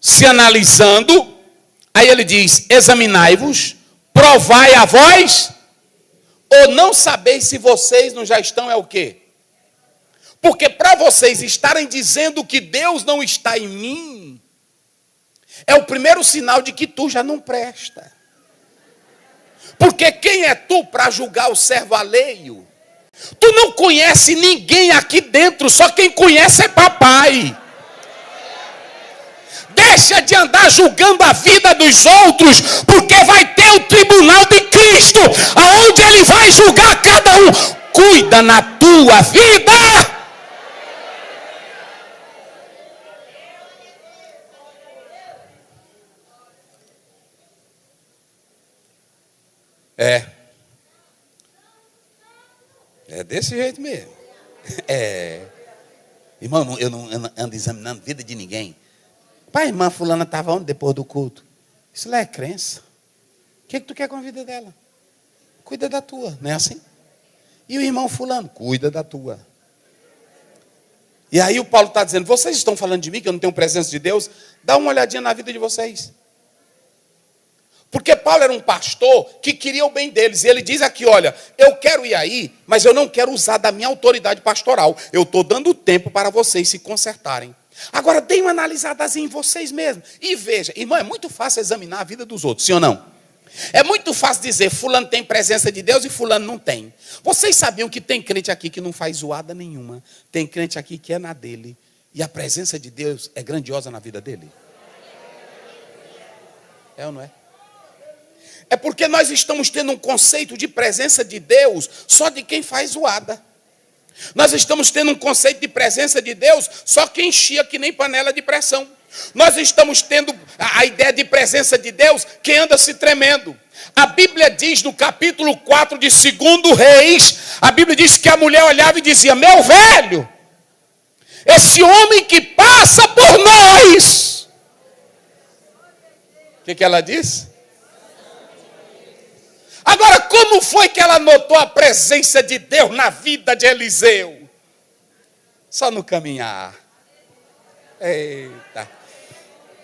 Speaker 1: se analisando. Aí ele diz, examinai-vos, provai a vós, ou não sabeis se vocês não já estão, é o quê? Porque para vocês estarem dizendo que Deus não está em mim, é o primeiro sinal de que tu já não presta. Porque quem é tu para julgar o servo alheio? Tu não conhece ninguém aqui dentro, só quem conhece é papai. Deixa de andar julgando a vida dos outros, porque vai ter o tribunal de Cristo, aonde ele vai julgar cada um. Cuida na tua vida. É desse jeito mesmo. Irmão, eu não ando examinando a vida de ninguém. Pai, irmã fulana estava onde depois do culto? Isso lá é crença. O que tu quer com a vida dela? Cuida da tua, não é assim? E o irmão fulano, cuida da tua. E aí o Paulo está dizendo, vocês estão falando de mim, que eu não tenho presença de Deus? Dá uma olhadinha na vida de vocês. Porque Paulo era um pastor que queria o bem deles. E ele diz aqui, olha, eu quero ir aí, mas eu não quero usar da minha autoridade pastoral. Eu estou dando tempo para vocês se consertarem. Agora, deem uma analisadazinha em vocês mesmos. E veja, irmão, é muito fácil examinar a vida dos outros, sim ou não? É muito fácil dizer, fulano tem presença de Deus e fulano não tem. Vocês sabiam que tem crente aqui que não faz zoada nenhuma. Tem crente aqui que é na dele. E a presença de Deus é grandiosa na vida dele? É ou não é? É porque nós estamos tendo um conceito de presença de Deus só de quem faz zoada. Nós estamos tendo um conceito de presença de Deus só quem enchia que nem panela de pressão. Nós estamos tendo a ideia de presença de Deus quem anda se tremendo. A Bíblia diz no capítulo 4 de 2 Reis, a Bíblia diz que a mulher olhava e dizia, meu velho, esse homem que passa por nós. O que ela disse? Agora, como foi que ela notou a presença de Deus na vida de Eliseu? Só no caminhar. Eita,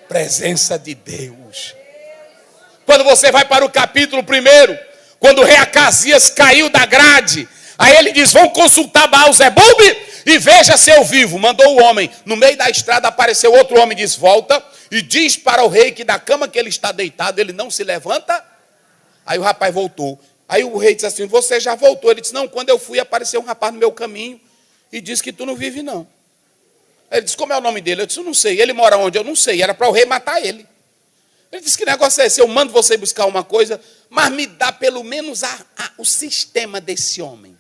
Speaker 1: presença de Deus. Quando você vai para o capítulo 1, quando o rei Acasias caiu da grade, aí ele diz, vão consultar Baal-zebub e veja se eu vivo. Mandou o homem, no meio da estrada apareceu outro homem, diz, volta e diz para o rei que da cama que ele está deitado, ele não se levanta. Aí o rapaz voltou. Aí o rei disse assim, você já voltou? Ele disse, não, quando eu fui, apareceu um rapaz no meu caminho e disse que tu não vive, não. Ele disse, como é o nome dele? Eu disse, eu não sei. Ele mora onde? Eu não sei. Era para o rei matar ele. Ele disse, que negócio é esse? Eu mando você buscar uma coisa, mas me dá pelo menos o sistema desse homem.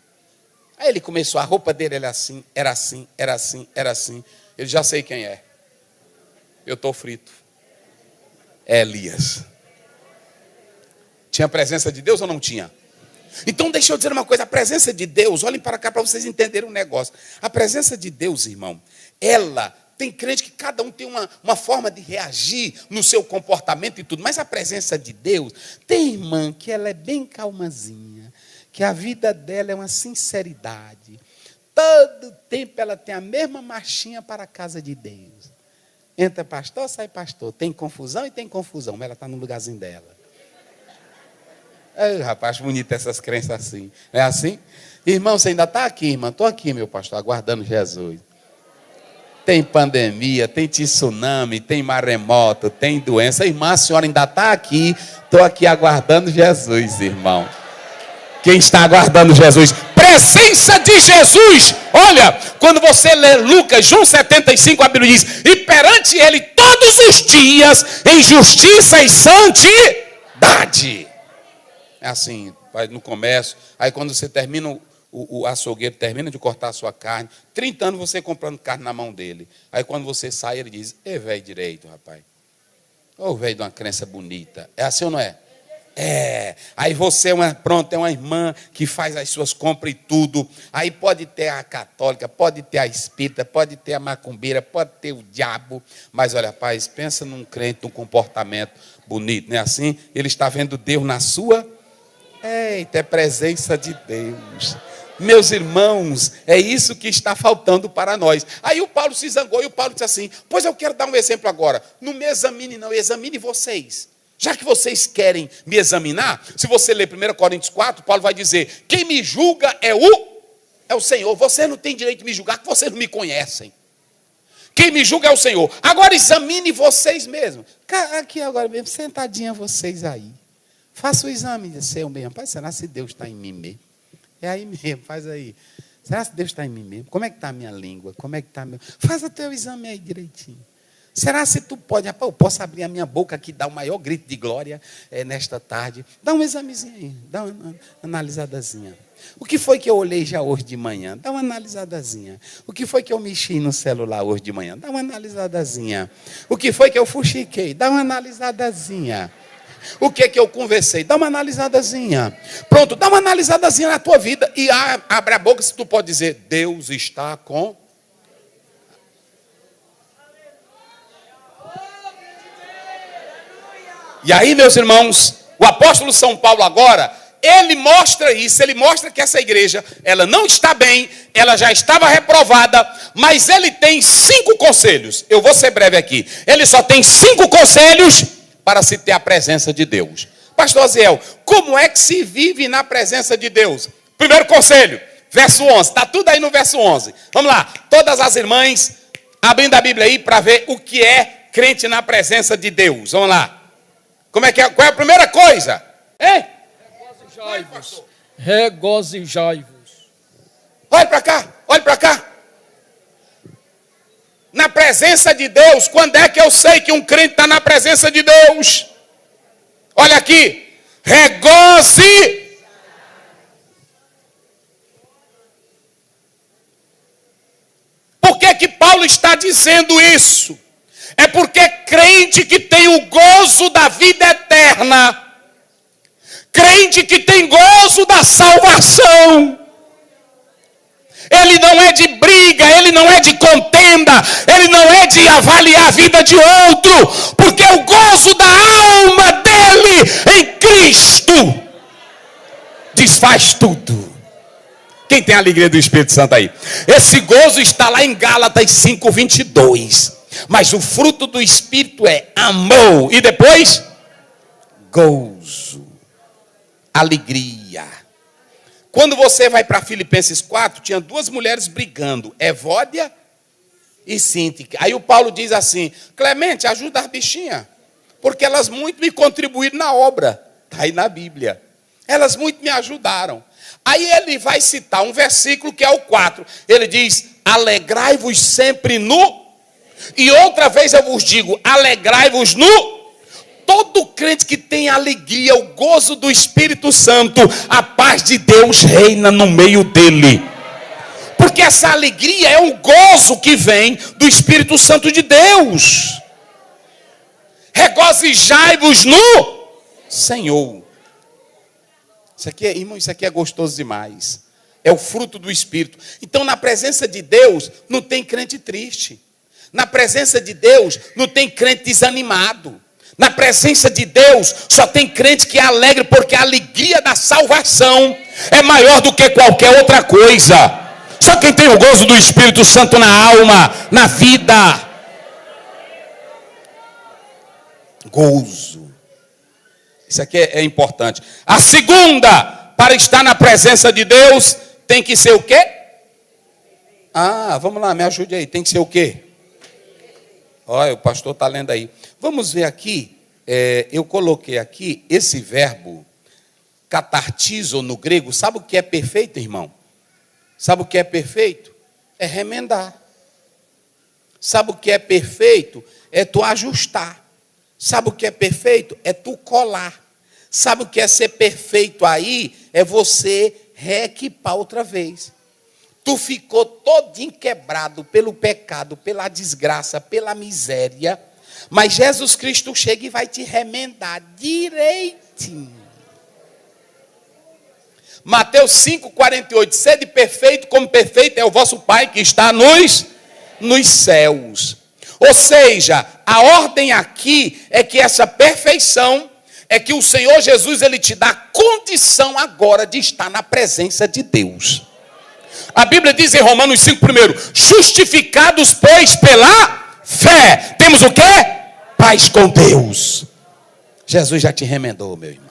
Speaker 1: Aí ele começou, a roupa dele era assim, era assim, era assim, era assim. Ele, já sei quem é. Eu estou frito. É Elias. Tinha a presença de Deus ou não tinha? Então deixa eu dizer uma coisa, a presença de Deus, olhem para cá para vocês entenderem um negócio. A presença de Deus, irmão, ela, tem crente que cada um tem uma forma de reagir no seu comportamento e tudo, mas a presença de Deus, tem irmã que ela é bem calmazinha, que a vida dela é uma sinceridade. Todo tempo ela tem a mesma marchinha para a casa de Deus. Entra pastor, sai pastor. Tem confusão e tem confusão, mas ela está no lugarzinho dela. Rapaz, bonito essas crenças assim. Não é assim? Irmão, você ainda está aqui, irmão? Estou aqui, meu pastor, aguardando Jesus. Tem pandemia, tem tsunami, tem maremoto, tem doença. Irmã, a senhora ainda está aqui. Estou aqui aguardando Jesus, irmão. Quem está aguardando Jesus? Presença de Jesus. Olha, quando você lê Lucas, João 75, a Bíblia diz, e perante ele todos os dias, em justiça e santidade. É assim, vai no comércio, aí quando você termina, o açougueiro termina de cortar a sua carne, 30 anos você comprando carne na mão dele. Aí quando você sai, ele diz, velho direito, rapaz. Ô velho de uma crença bonita. É assim ou não é? É. Aí você é uma irmã que faz as suas compras e tudo. Aí pode ter a católica, pode ter a espírita, pode ter a macumbeira, pode ter o diabo. Mas olha, rapaz, pensa num crente, num comportamento bonito, não é assim? Ele está vendo Deus na sua... Eita, é presença de Deus. Meus irmãos, é isso que está faltando para nós. Aí o Paulo se zangou e o Paulo disse assim, pois eu quero dar um exemplo agora. Não me examine não, examine vocês. Já que vocês querem me examinar, se você ler 1 Coríntios 4, Paulo vai dizer, quem me julga é o Senhor. Vocês não têm direito de me julgar, porque vocês não me conhecem. Quem me julga é o Senhor. Agora examine vocês mesmos. Aqui agora mesmo, sentadinha vocês aí. Faça o exame de seu mesmo. Pai, será se Deus está em mim mesmo? É aí mesmo, faz aí. Será se Deus está em mim mesmo? Como é que está a minha língua? Como é que está meu... Faz o teu exame aí direitinho. Será se tu pode... Rapaz, eu posso abrir a minha boca aqui e dar o maior grito de glória nesta tarde. Dá um examezinho aí. Dá uma analisadazinha. O que foi que eu olhei já hoje de manhã? Dá uma analisadazinha. O que foi que eu mexi no celular hoje de manhã? Dá uma analisadazinha. O que foi que eu fuxiquei? Dá uma analisadazinha. O que eu conversei? Dá uma analisadazinha. Pronto, dá uma analisadazinha na tua vida e abre a boca se tu pode dizer, Deus está com... E aí, meus irmãos, o apóstolo São Paulo agora
Speaker 3: ele mostra isso, ele mostra que essa igreja, ela não está bem, ela já estava reprovada, mas ele tem 5 conselhos. Eu vou ser breve aqui. Ele só tem 5 conselhos para se ter a presença de Deus. Pastor Aziel, como é que se vive na presença de Deus? Primeiro conselho, verso 11. Está tudo aí no verso 11. Vamos lá. Todas as irmãs, abrindo a Bíblia aí para ver o que é crente na presença de Deus. Vamos lá. Como é que é? Qual é a primeira coisa? Hein?
Speaker 4: Regozijai-vos. Regozijai-vos.
Speaker 3: Olhe para cá, olhe para cá. Na presença de Deus, quando é que eu sei que um crente está na presença de Deus? Olha aqui. Regoze. Por que Paulo está dizendo isso? É porque crente que tem o gozo da vida eterna, crente que tem gozo da salvação, ele não é de briga, ele não é de contenda, ele não é de avaliar a vida de outro, porque o gozo da alma dele em Cristo desfaz tudo. Quem tem a alegria do Espírito Santo aí? Esse gozo está lá em Gálatas 5:22. Mas o fruto do Espírito é amor. E depois? Gozo. Alegria. Quando você vai para Filipenses 4, tinha 2 mulheres brigando. Evódia e Síntique. Aí o Paulo diz assim: Clemente, ajuda as bichinhas, porque elas muito me contribuíram na obra. Está aí na Bíblia. Elas muito me ajudaram. Aí ele vai citar um versículo que é o 4. Ele diz: alegrai-vos sempre no... E outra vez eu vos digo, alegrai-vos no... Todo crente que tem alegria, o gozo do Espírito Santo, a paz de Deus reina no meio dele. Porque essa alegria é um gozo que vem do Espírito Santo de Deus. Regozijai-vos no Senhor. Isso aqui, irmão, isso aqui é gostoso demais. É o fruto do Espírito. Então, na presença de Deus, não tem crente triste. Na presença de Deus, não tem crente desanimado. Na presença de Deus, só tem crente que é alegre, porque a alegria da salvação é maior do que qualquer outra coisa. Só quem tem o gozo do Espírito Santo na alma, na vida. Gozo. Isso aqui é importante. A segunda, para estar na presença de Deus, tem que ser o quê? Vamos lá, me ajude aí. Tem que ser o quê? Olha, o pastor está lendo aí. Vamos ver aqui. Eu coloquei aqui esse verbo, catartizo no grego. Sabe o que é perfeito, irmão? Sabe o que é perfeito? É remendar. Sabe o que é perfeito? É tu ajustar. Sabe o que é perfeito? É tu colar. Sabe o que é ser perfeito aí? É você reequipar outra vez. Tu ficou todinho quebrado pelo pecado, pela desgraça, pela miséria. Mas Jesus Cristo chega e vai te remendar direitinho. Mateus 5:48. Sede perfeito como perfeito é o vosso Pai que está nos céus. Ou seja, a ordem aqui é que essa perfeição é que o Senhor Jesus, ele te dá condição agora de estar na presença de Deus. A Bíblia diz em Romanos 5, primeiro, justificados, pois, pela fé. Temos o quê? Paz com Deus. Jesus já te remendou, meu irmão.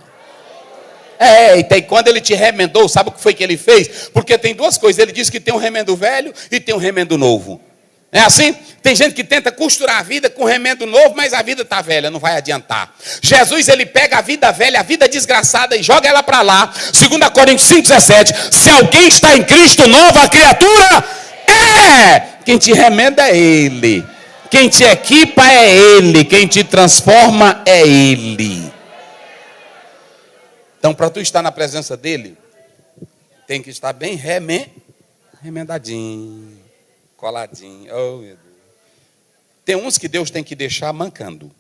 Speaker 3: E quando ele te remendou, sabe o que foi que ele fez? Porque tem 2 coisas. Ele diz que tem um remendo velho e tem um remendo novo. É assim? Tem gente que tenta costurar a vida com remendo novo, mas a vida está velha, não vai adiantar. Jesus, ele pega a vida velha, a vida desgraçada e joga ela para lá. 2 Coríntios 5,17. Se alguém está em Cristo, nova criatura é. Quem te remenda é Ele. Quem te equipa é Ele. Quem te transforma é Ele. Então, para tu estar na presença dEle, tem que estar bem remendadinho. Coladinho. Oh, meu Deus. Tem uns que Deus tem que deixar mancando.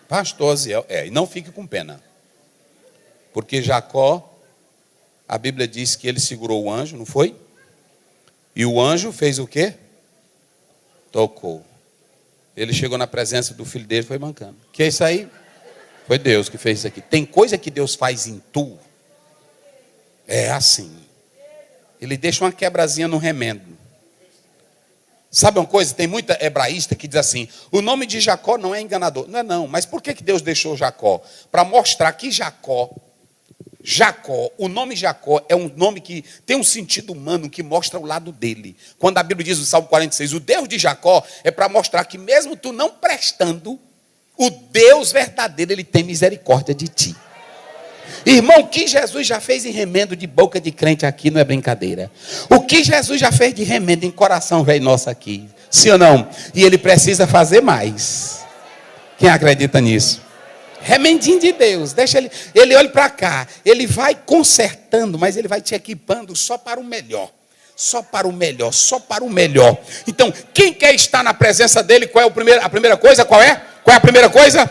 Speaker 3: Pastor Aziel. E não fique com pena. Porque Jacó, a Bíblia diz que ele segurou o anjo, não foi? E o anjo fez o quê? Tocou. Ele chegou na presença do filho dele e foi mancando. Que é isso aí? Foi Deus que fez isso aqui. Tem coisa que Deus faz em tu. É assim. Ele deixa uma quebrazinha no remendo. Sabe uma coisa? Tem muita hebraísta que diz assim: o nome de Jacó não é enganador. Não é não. Mas por que Deus deixou Jacó? Para mostrar que Jacó, o nome Jacó é um nome que tem um sentido humano que mostra o lado dele. Quando a Bíblia diz no Salmo 46, o Deus de Jacó, é para mostrar que mesmo tu não prestando, o Deus verdadeiro, ele tem misericórdia de ti. Irmão, o que Jesus já fez em remendo de boca de crente aqui não é brincadeira. O que Jesus já fez de remendo em coração velho nosso aqui, sim ou não? E ele precisa fazer mais. Quem acredita nisso? Remendinho de Deus, deixa ele olha para cá, ele vai consertando, mas ele vai te equipando só para o melhor. Só para o melhor, só para o melhor. Então, quem quer estar na presença dele, qual é a primeira coisa? Qual é? Qual é a primeira coisa?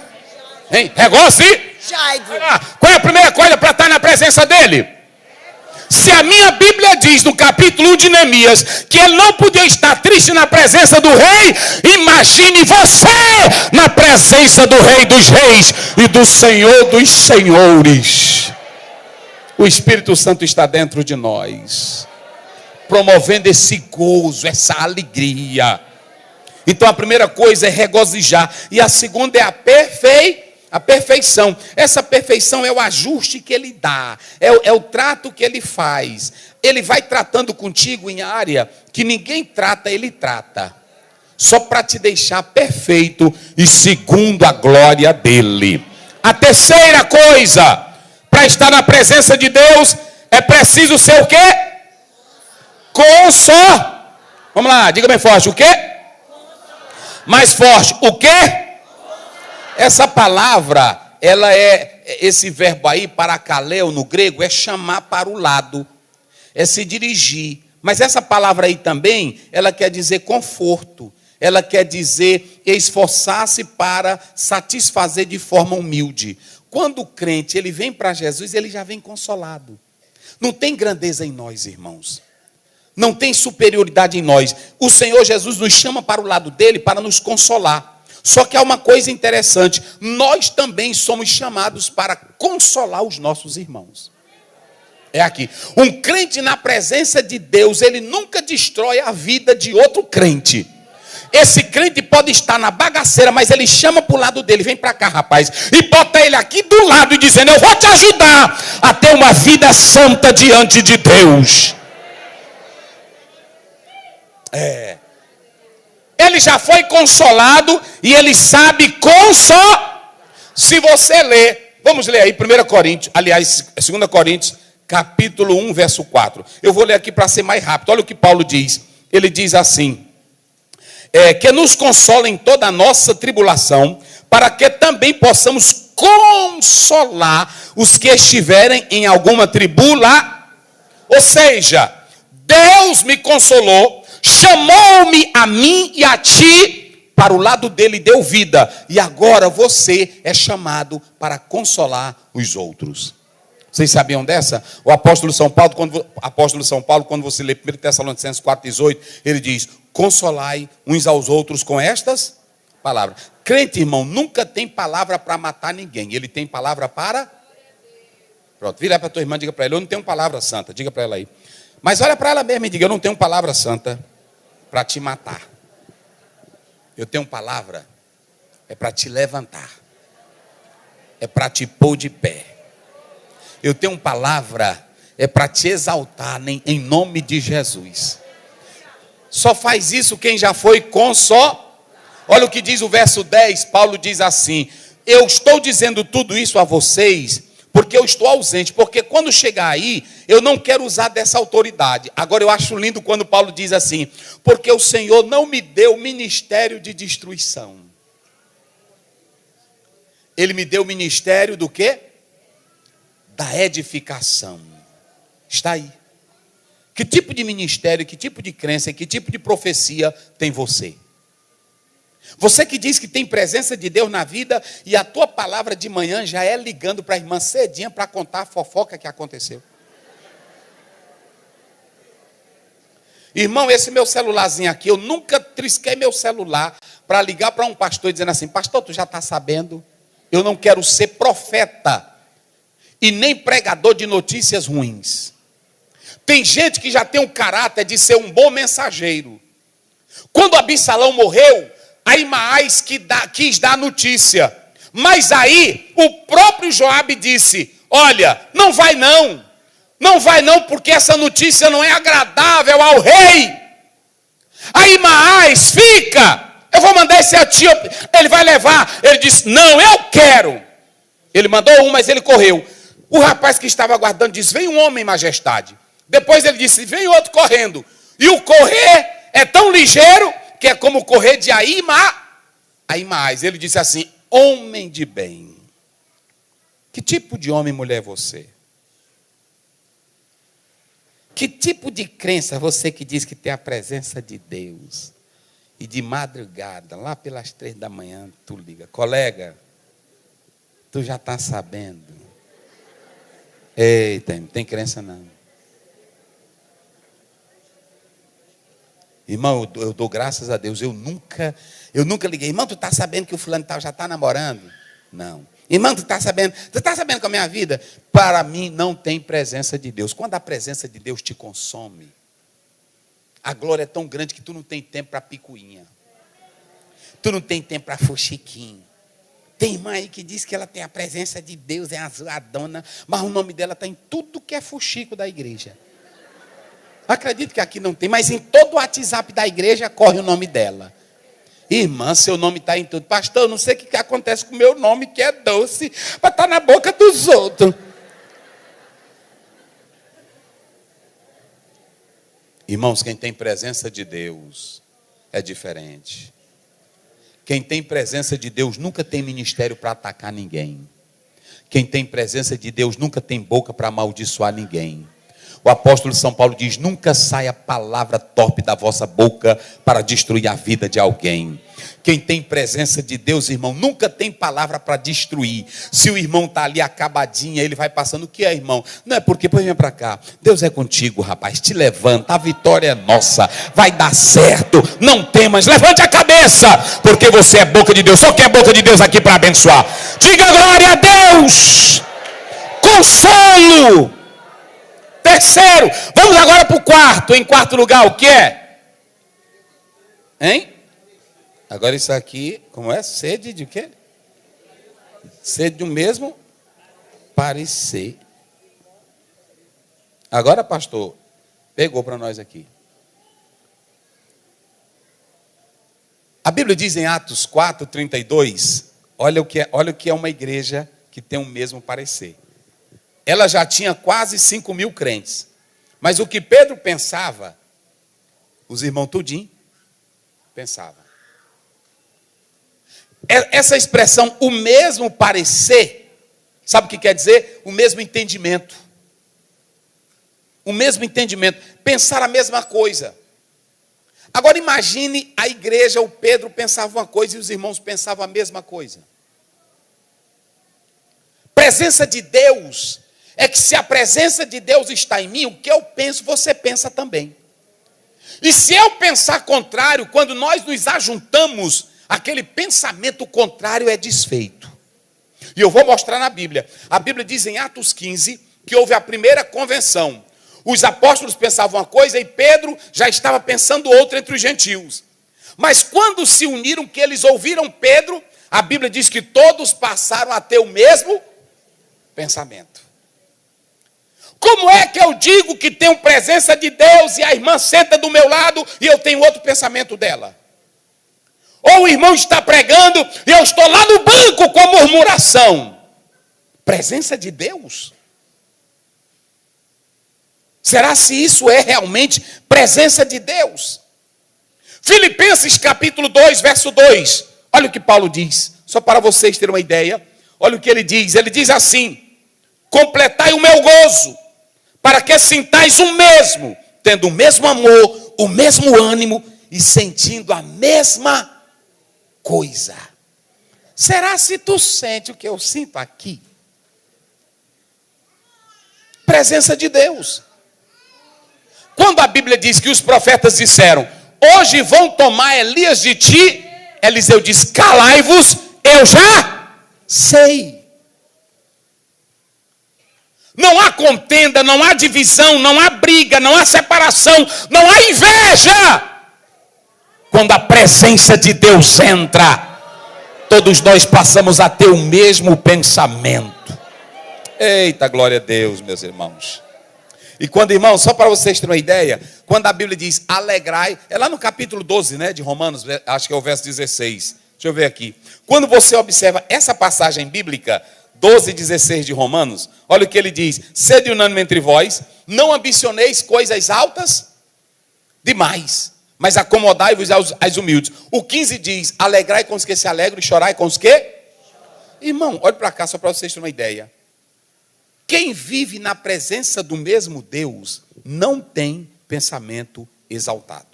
Speaker 3: Hein? Regozije. Qual é a primeira coisa para estar na presença dele? Se a minha Bíblia diz no capítulo 1 de Neemias que ele não podia estar triste na presença do rei, imagine você na presença do rei dos reis e do Senhor dos senhores. O Espírito Santo está dentro de nós, promovendo esse gozo, essa alegria. Então a primeira coisa é regozijar, e a segunda é a perfeição. Essa perfeição é o ajuste que ele dá, é o trato que ele faz. Ele vai tratando contigo em área que ninguém trata, ele trata. Só para te deixar perfeito e segundo a glória dele. A terceira coisa, para estar na presença de Deus, é preciso ser o quê? Vamos lá, diga bem forte, o quê? Mais forte, o quê? Essa palavra, ela esse verbo aí, parakaleo, no grego, é chamar para o lado, é se dirigir. Mas essa palavra aí também, ela quer dizer conforto, ela quer dizer esforçar-se para satisfazer de forma humilde. Quando o crente, ele vem para Jesus, ele já vem consolado. Não tem grandeza em nós, irmãos. Não tem superioridade em nós. O Senhor Jesus nos chama para o lado dele para nos consolar. Só que há uma coisa interessante. Nós também somos chamados para consolar os nossos irmãos. É aqui. Um crente na presença de Deus, ele nunca destrói a vida de outro crente. Esse crente pode estar na bagaceira, mas ele chama para o lado dele. Vem para cá, rapaz. E bota ele aqui do lado e dizendo: eu vou te ajudar a ter uma vida santa diante de Deus. Ele já foi consolado e ele sabe consolar. Se você ler, vamos ler aí 1 Coríntios, aliás, 2 Coríntios, capítulo 1, verso 4. Eu vou ler aqui para ser mais rápido. Olha o que Paulo diz. Ele diz assim: que nos consola em toda a nossa tribulação, para que também possamos consolar os que estiverem em alguma tribula. Ou seja, Deus me consolou, chamou-me a mim e a ti para o lado dele, deu vida. E agora você é chamado para consolar os outros. Vocês sabiam dessa? O apóstolo São Paulo, quando você lê 1 Tessalonicenses 4,18, ele diz: consolai uns aos outros com estas palavras. Crente, irmão, nunca tem palavra para matar ninguém. Ele tem palavra para... Pronto, vira para a tua irmã e diga para ela: eu não tenho palavra santa. Diga para ela aí. Mas olha para ela mesma e diga: eu não tenho palavra santa para te matar. Eu tenho palavra para te levantar. É para te pôr de pé. Eu tenho palavra para te exaltar em nome de Jesus. Só faz isso quem já foi consolado. Olha o que diz o verso 10. Paulo diz assim: eu estou dizendo tudo isso a vocês porque eu estou ausente, porque quando chegar aí, eu não quero usar dessa autoridade. Agora eu acho lindo quando Paulo diz assim: porque o Senhor não me deu ministério de destruição. Ele me deu o ministério do quê? Da edificação. Está aí. Que tipo de ministério, que tipo de crença, que tipo de profecia tem você? Você que diz que tem presença de Deus na vida e a tua palavra de manhã já é ligando para a irmã cedinha para contar a fofoca que aconteceu. Irmão, esse meu celularzinho aqui, eu nunca trisquei meu celular para ligar para um pastor dizendo assim: pastor, tu já está sabendo? Eu não quero ser profeta e nem pregador de notícias ruins. Tem gente que já tem o caráter de ser um bom mensageiro. Quando Absalão morreu, Ahimaás quis dar notícia. Mas aí o próprio Joabe disse: olha, não vai não. Não vai não, porque essa notícia não é agradável ao rei. Ahimaás, fica. Eu vou mandar esse etíope, ele vai levar. Ele disse: não, eu quero. Ele mandou um, mas ele correu. O rapaz que estava aguardando disse: vem um homem, majestade. Depois ele disse: vem outro correndo. E o correr é tão ligeiro que é como o correr de Ahimaás. Ele disse assim: homem de bem. Que tipo de homem e mulher é você? Que tipo de crença você que diz que tem a presença de Deus? E de madrugada, lá pelas 3 da manhã, tu liga: colega, tu já está sabendo. Eita, não tem crença não. Irmão, eu dou graças a Deus. Eu nunca liguei: irmão, tu está sabendo que o fulano tal já está namorando? Não. Irmão, tu está sabendo com a minha vida? Para mim não tem presença de Deus. Quando a presença de Deus te consome, a glória é tão grande que tu não tem tempo para picuinha. Tu não tem tempo para fuxiquinho. Tem irmã aí que diz que ela tem a presença de Deus, é a dona, mas o nome dela está em tudo que é fuxico da igreja. Acredito que aqui não tem, mas em todo o WhatsApp da igreja corre o nome dela. Irmã, seu nome está em tudo. Pastor, eu não sei o que acontece com o meu nome, que é doce, para estar na boca dos outros. Irmãos, quem tem presença de Deus é diferente. Quem tem presença de Deus nunca tem ministério para atacar ninguém. Quem tem presença de Deus nunca tem boca para amaldiçoar ninguém. O apóstolo São Paulo diz: nunca saia palavra torpe da vossa boca para destruir a vida de alguém. Quem tem presença de Deus, irmão, nunca tem palavra para destruir. Se o irmão está ali acabadinho, ele vai passando: o que é, irmão? Não é porque, pois vem para cá. Deus é contigo, rapaz, te levanta, a vitória é nossa, vai dar certo, não temas, levante a cabeça, porque você é boca de Deus. Só quem é boca de Deus aqui para abençoar? Diga glória a Deus. Consolo. Terceiro, vamos agora para o quarto. Em quarto lugar, o que é? Hein? Agora isso aqui, como é? Sede de quê? Sede do mesmo parecer. Agora, pastor, pegou para nós aqui. A Bíblia diz em Atos 4:32, olha o que é uma igreja que tem o mesmo parecer. Ela já tinha quase 5.000 crentes. Mas o que Pedro pensava, os irmãos tudinho pensavam. Essa expressão, o mesmo parecer, sabe o que quer dizer? O mesmo entendimento. O mesmo entendimento. Pensar a mesma coisa. Agora imagine a igreja, o Pedro pensava uma coisa e os irmãos pensavam a mesma coisa. Presença de Deus é que se a presença de Deus está em mim, o que eu penso, você pensa também. E se eu pensar contrário, quando nós nos ajuntamos, aquele pensamento contrário é desfeito. E eu vou mostrar na Bíblia. A Bíblia diz em Atos 15 que houve a primeira convenção. Os apóstolos pensavam uma coisa e Pedro já estava pensando outra entre os gentios. Mas quando se uniram, que eles ouviram Pedro, a Bíblia diz que todos passaram a ter o mesmo pensamento. Como é que eu digo que tenho presença de Deus e a irmã senta do meu lado e eu tenho outro pensamento dela? Ou o irmão está pregando e eu estou lá no banco com a murmuração? Presença de Deus? Será se isso é realmente presença de Deus? Filipenses capítulo 2, verso 2. Olha o que Paulo diz, só para vocês terem uma ideia. Olha o que ele diz assim: completai o meu gozo, para que sintais o mesmo, tendo o mesmo amor, o mesmo ânimo e sentindo a mesma coisa. Será se tu sente o que eu sinto aqui? Presença de Deus. Quando a Bíblia diz que os profetas disseram: hoje vão tomar Elias de ti, Eliseu diz: calai-vos, eu já sei. Não há contenda, não há divisão, não há briga, não há separação, não há inveja. Quando a presença de Deus entra, todos nós passamos a ter o mesmo pensamento. Eita, glória a Deus, meus irmãos. E quando, irmãos, só para vocês terem uma ideia, quando a Bíblia diz alegrai, é lá no capítulo 12, né, de Romanos, acho que é o verso 16. Deixa eu ver aqui. Quando você observa essa passagem bíblica, 12 e 16 de Romanos, olha o que ele diz: sede unânime entre vós, não ambicioneis coisas altas demais, mas acomodai-vos aos humildes. O 15 diz: alegrai com os que se alegram e chorai com os que... Irmão, olha para cá só para vocês terem uma ideia. Quem vive na presença do mesmo Deus não tem pensamento exaltado.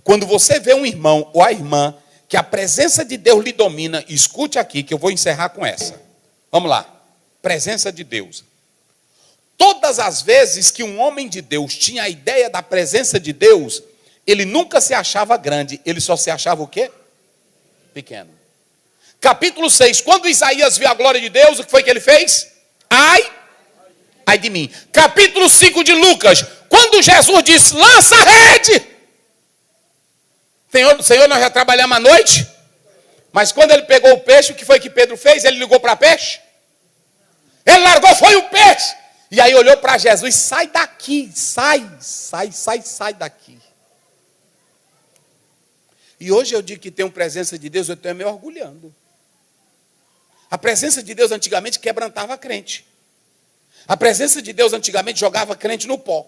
Speaker 3: Quando você vê um irmão ou a irmã que a presença de Deus lhe domina, escute aqui que eu vou encerrar com essa. Vamos lá. Presença de Deus. Todas as vezes que um homem de Deus tinha a ideia da presença de Deus, ele nunca se achava grande, ele só se achava o quê? Pequeno. Capítulo 6, quando Isaías viu a glória de Deus, o que foi que ele fez? Ai de mim. Capítulo 5 de Lucas, quando Jesus disse, lança a rede. Senhor, nós já trabalhamos à noite, mas quando ele pegou o peixe, o que foi que Pedro fez? Ele ligou para peixe? Ele largou, foi o peixe. E aí olhou para Jesus, sai daqui, sai daqui. E hoje eu digo que tenho presença de Deus, eu estou me orgulhando. A presença de Deus antigamente quebrantava crente. A presença de Deus antigamente jogava crente no pó.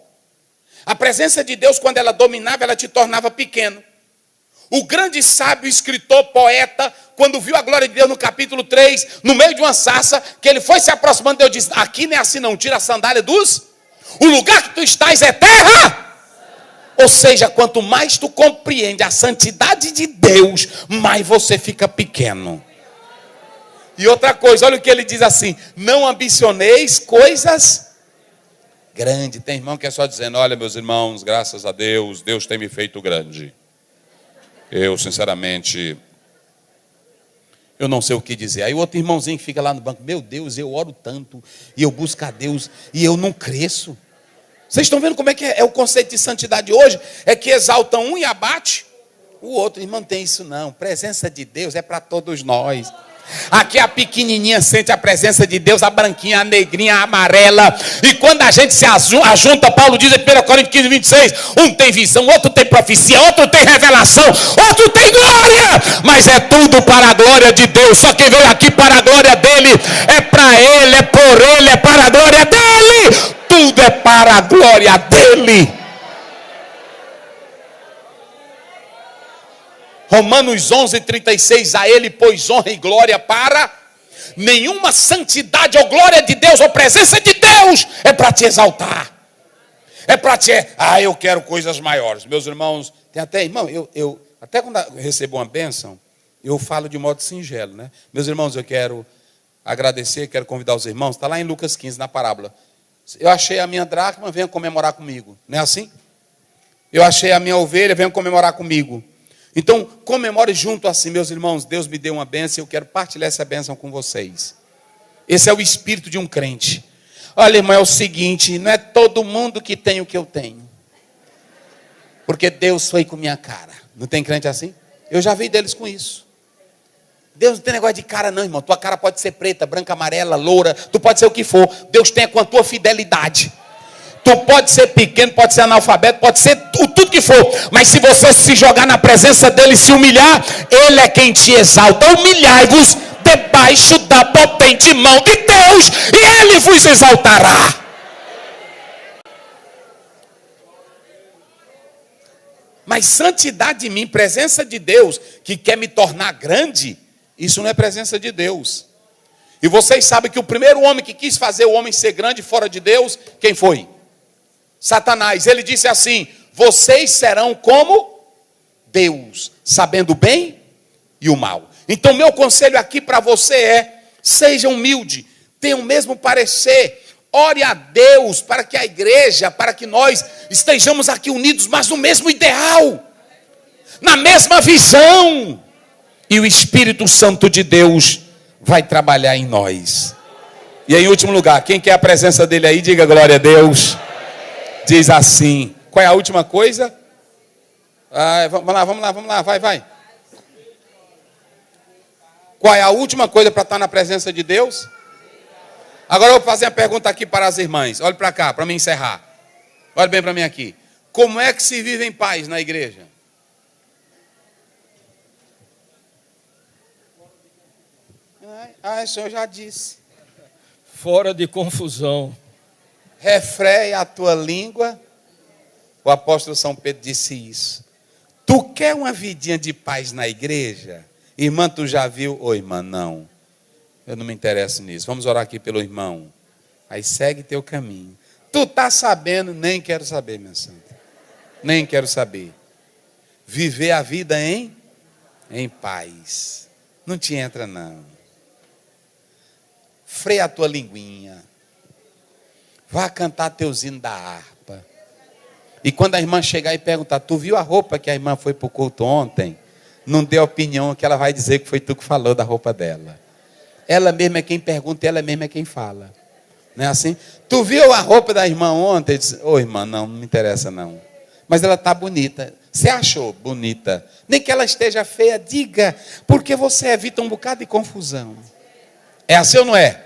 Speaker 3: A presença de Deus, quando ela dominava, ela te tornava pequeno. O grande sábio, escritor, poeta, quando viu a glória de Deus no capítulo 3, no meio de uma sarça, que ele foi se aproximando, Deus disse, aqui não é assim não, tira a sandália dos... O lugar que tu estás é terra. Ou seja, quanto mais tu compreende a santidade de Deus, mais você fica pequeno. E outra coisa, olha o que ele diz assim, não ambicioneis coisas grandes. Tem irmão que é só dizendo, olha meus irmãos, graças a Deus, Deus tem me feito grande. Eu, sinceramente, eu não sei o que dizer. Aí o outro irmãozinho que fica lá no banco, meu Deus, eu oro tanto, e eu busco a Deus, e eu não cresço. Vocês estão vendo como é que é o conceito de santidade hoje? É que exalta um e abate o outro. Irmão, não tem isso não. Presença de Deus é para todos nós. Aqui a pequenininha sente a presença de Deus, a branquinha, a negrinha, a amarela. E quando a gente se ajunta, Paulo diz em 1 Coríntios 15, 26, um tem visão, outro tem profecia, outro tem revelação, outro tem glória. Mas é tudo para a glória de Deus. Só quem veio aqui para a glória dele, é para ele, é por ele, é para a glória dele. Tudo é para a glória dele. Romanos 11, 36, a ele, pois, honra e glória para... Nenhuma santidade ou glória de Deus ou presença de Deus é para te exaltar. É para te... eu quero coisas maiores. Meus irmãos, tem até... Irmão, eu até quando eu recebo uma bênção, eu falo de modo singelo, né? Meus irmãos, eu quero agradecer, quero convidar os irmãos. Está lá em Lucas 15, na parábola. Eu achei a minha dracma, venha comemorar comigo. Não é assim? Eu achei a minha ovelha, venha comemorar comigo. Então, comemore junto assim, meus irmãos, Deus me deu uma bênção, eu quero partilhar essa bênção com vocês. Esse é o espírito de um crente. Olha, irmão, é o seguinte, não é todo mundo que tem o que eu tenho. Porque Deus foi com minha cara. Não tem crente assim? Eu já vi deles com isso. Deus não tem negócio de cara não, irmão. Tua cara pode ser preta, branca, amarela, loura, tu pode ser o que for. Deus tem com a tua fidelidade. Tu pode ser pequeno, pode ser analfabeto, pode ser tudo que for. Mas se você se jogar na presença dele e se humilhar, ele é quem te exalta. Humilhai-vos debaixo da potente mão de Deus e ele vos exaltará. Mas santidade em mim, presença de Deus, que quer me tornar grande, isso não é presença de Deus. E vocês sabem que o primeiro homem que quis fazer o homem ser grande fora de Deus, quem foi? Satanás. Ele disse assim, vocês serão como Deus, sabendo o bem e o mal. Então meu conselho aqui para você é, seja humilde, tenha o mesmo parecer, ore a Deus para que a igreja, para que nós estejamos aqui unidos, mas no mesmo ideal, na mesma visão. e o Espírito Santo de Deus vai trabalhar em nós. E em último lugar, quem quer a presença dele aí, diga glória a Deus. Diz assim, qual é a última coisa? Vamos lá, vai. Qual é a última coisa para estar na presença de Deus? Agora eu vou fazer uma pergunta aqui para as irmãs. Olhe para cá, para me encerrar. Olhe bem para mim aqui. Como é que se vive em paz na igreja? O senhor já disse.
Speaker 4: Fora de confusão.
Speaker 3: Refreia a tua língua. O apóstolo São Pedro disse isso. Tu quer uma vidinha de paz na igreja? Irmã, tu já viu? Ô irmã, não. Eu não me interesso nisso. Vamos orar aqui pelo irmão. Aí segue teu caminho. Tu tá sabendo? Nem quero saber, minha santa. Nem quero saber. Viver a vida em paz. Não te entra, não. Freia a tua linguinha. Vá cantar teus hinos da harpa. E quando a irmã chegar e perguntar, tu viu a roupa que a irmã foi para o culto ontem? Não dê opinião, que ela vai dizer que foi tu que falou da roupa dela. Ela mesma é quem pergunta, ela mesma é quem fala. Não é assim? Tu viu a roupa da irmã ontem? Ô irmã, não me interessa não. Mas ela está bonita. Você achou bonita? Nem que ela esteja feia, diga. Porque você evita um bocado de confusão. É assim ou não é?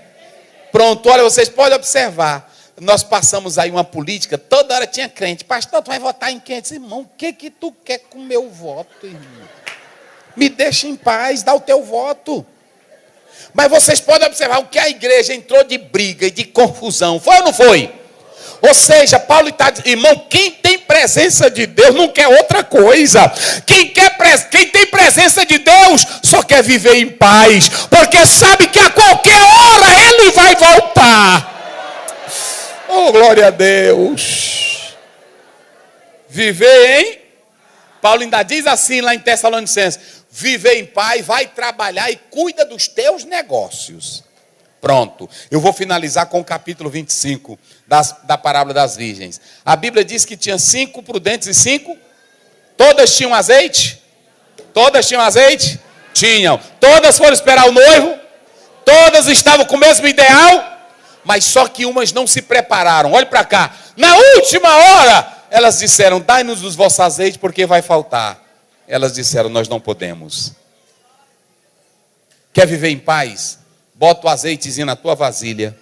Speaker 3: Pronto, olha, vocês podem observar. Nós passamos aí uma política, toda hora tinha crente. Pastor, tu vai votar em quem? Eu disse, irmão, o que tu quer com o meu voto, irmão? Me deixa em paz, dá o teu voto. Mas vocês podem observar o que a igreja entrou de briga e de confusão. Foi ou não foi? Ou seja, Paulo está dizendo, irmão, quem tem presença de Deus não quer outra coisa. Quem tem presença de Deus só quer viver em paz. Porque sabe que a qualquer hora ele vai voltar. Oh, glória a Deus. Viver em... Paulo ainda diz assim lá em Tessalonicenses. Viver em paz, vai trabalhar e cuida dos teus negócios. Pronto. Eu vou finalizar com o capítulo 25 da parábola das virgens. A Bíblia diz que tinha 5 prudentes e 5. Todas tinham azeite? Todas tinham azeite? Tinham. Todas foram esperar o noivo? Todas estavam com o mesmo ideal? Mas só que umas não se prepararam. Olhe para cá. Na última hora, elas disseram, dai-nos os vossos azeites porque vai faltar. Elas disseram, nós não podemos. Quer viver em paz? Bota o azeitezinho na tua vasilha.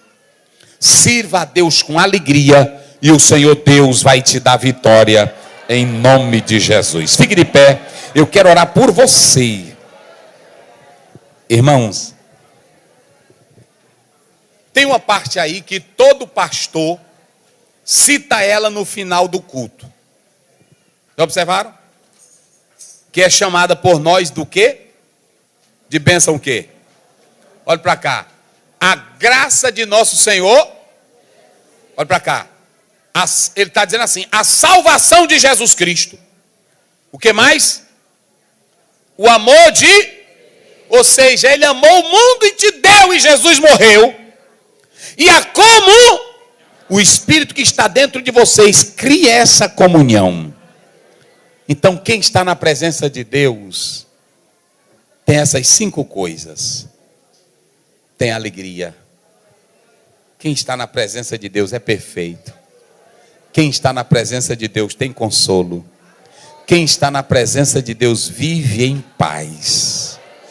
Speaker 3: Sirva a Deus com alegria. E o Senhor Deus vai te dar vitória. Em nome de Jesus. Fique de pé. Eu quero orar por você. Irmãos. Tem uma parte aí que todo pastor cita ela no final do culto. Já observaram? Que é chamada por nós do quê? De bênção o quê? Olha para cá. A graça de nosso Senhor. Olha para cá. Ele está dizendo assim. A salvação de Jesus Cristo. O que mais? O amor de... Ou seja, ele amou o mundo e te deu e Jesus morreu. E a como o Espírito que está dentro de vocês cria essa comunhão. Então, quem está na presença de Deus tem essas 5 coisas. Tem alegria. Quem está na presença de Deus é perfeito. Quem está na presença de Deus tem consolo. Quem está na presença de Deus vive em paz.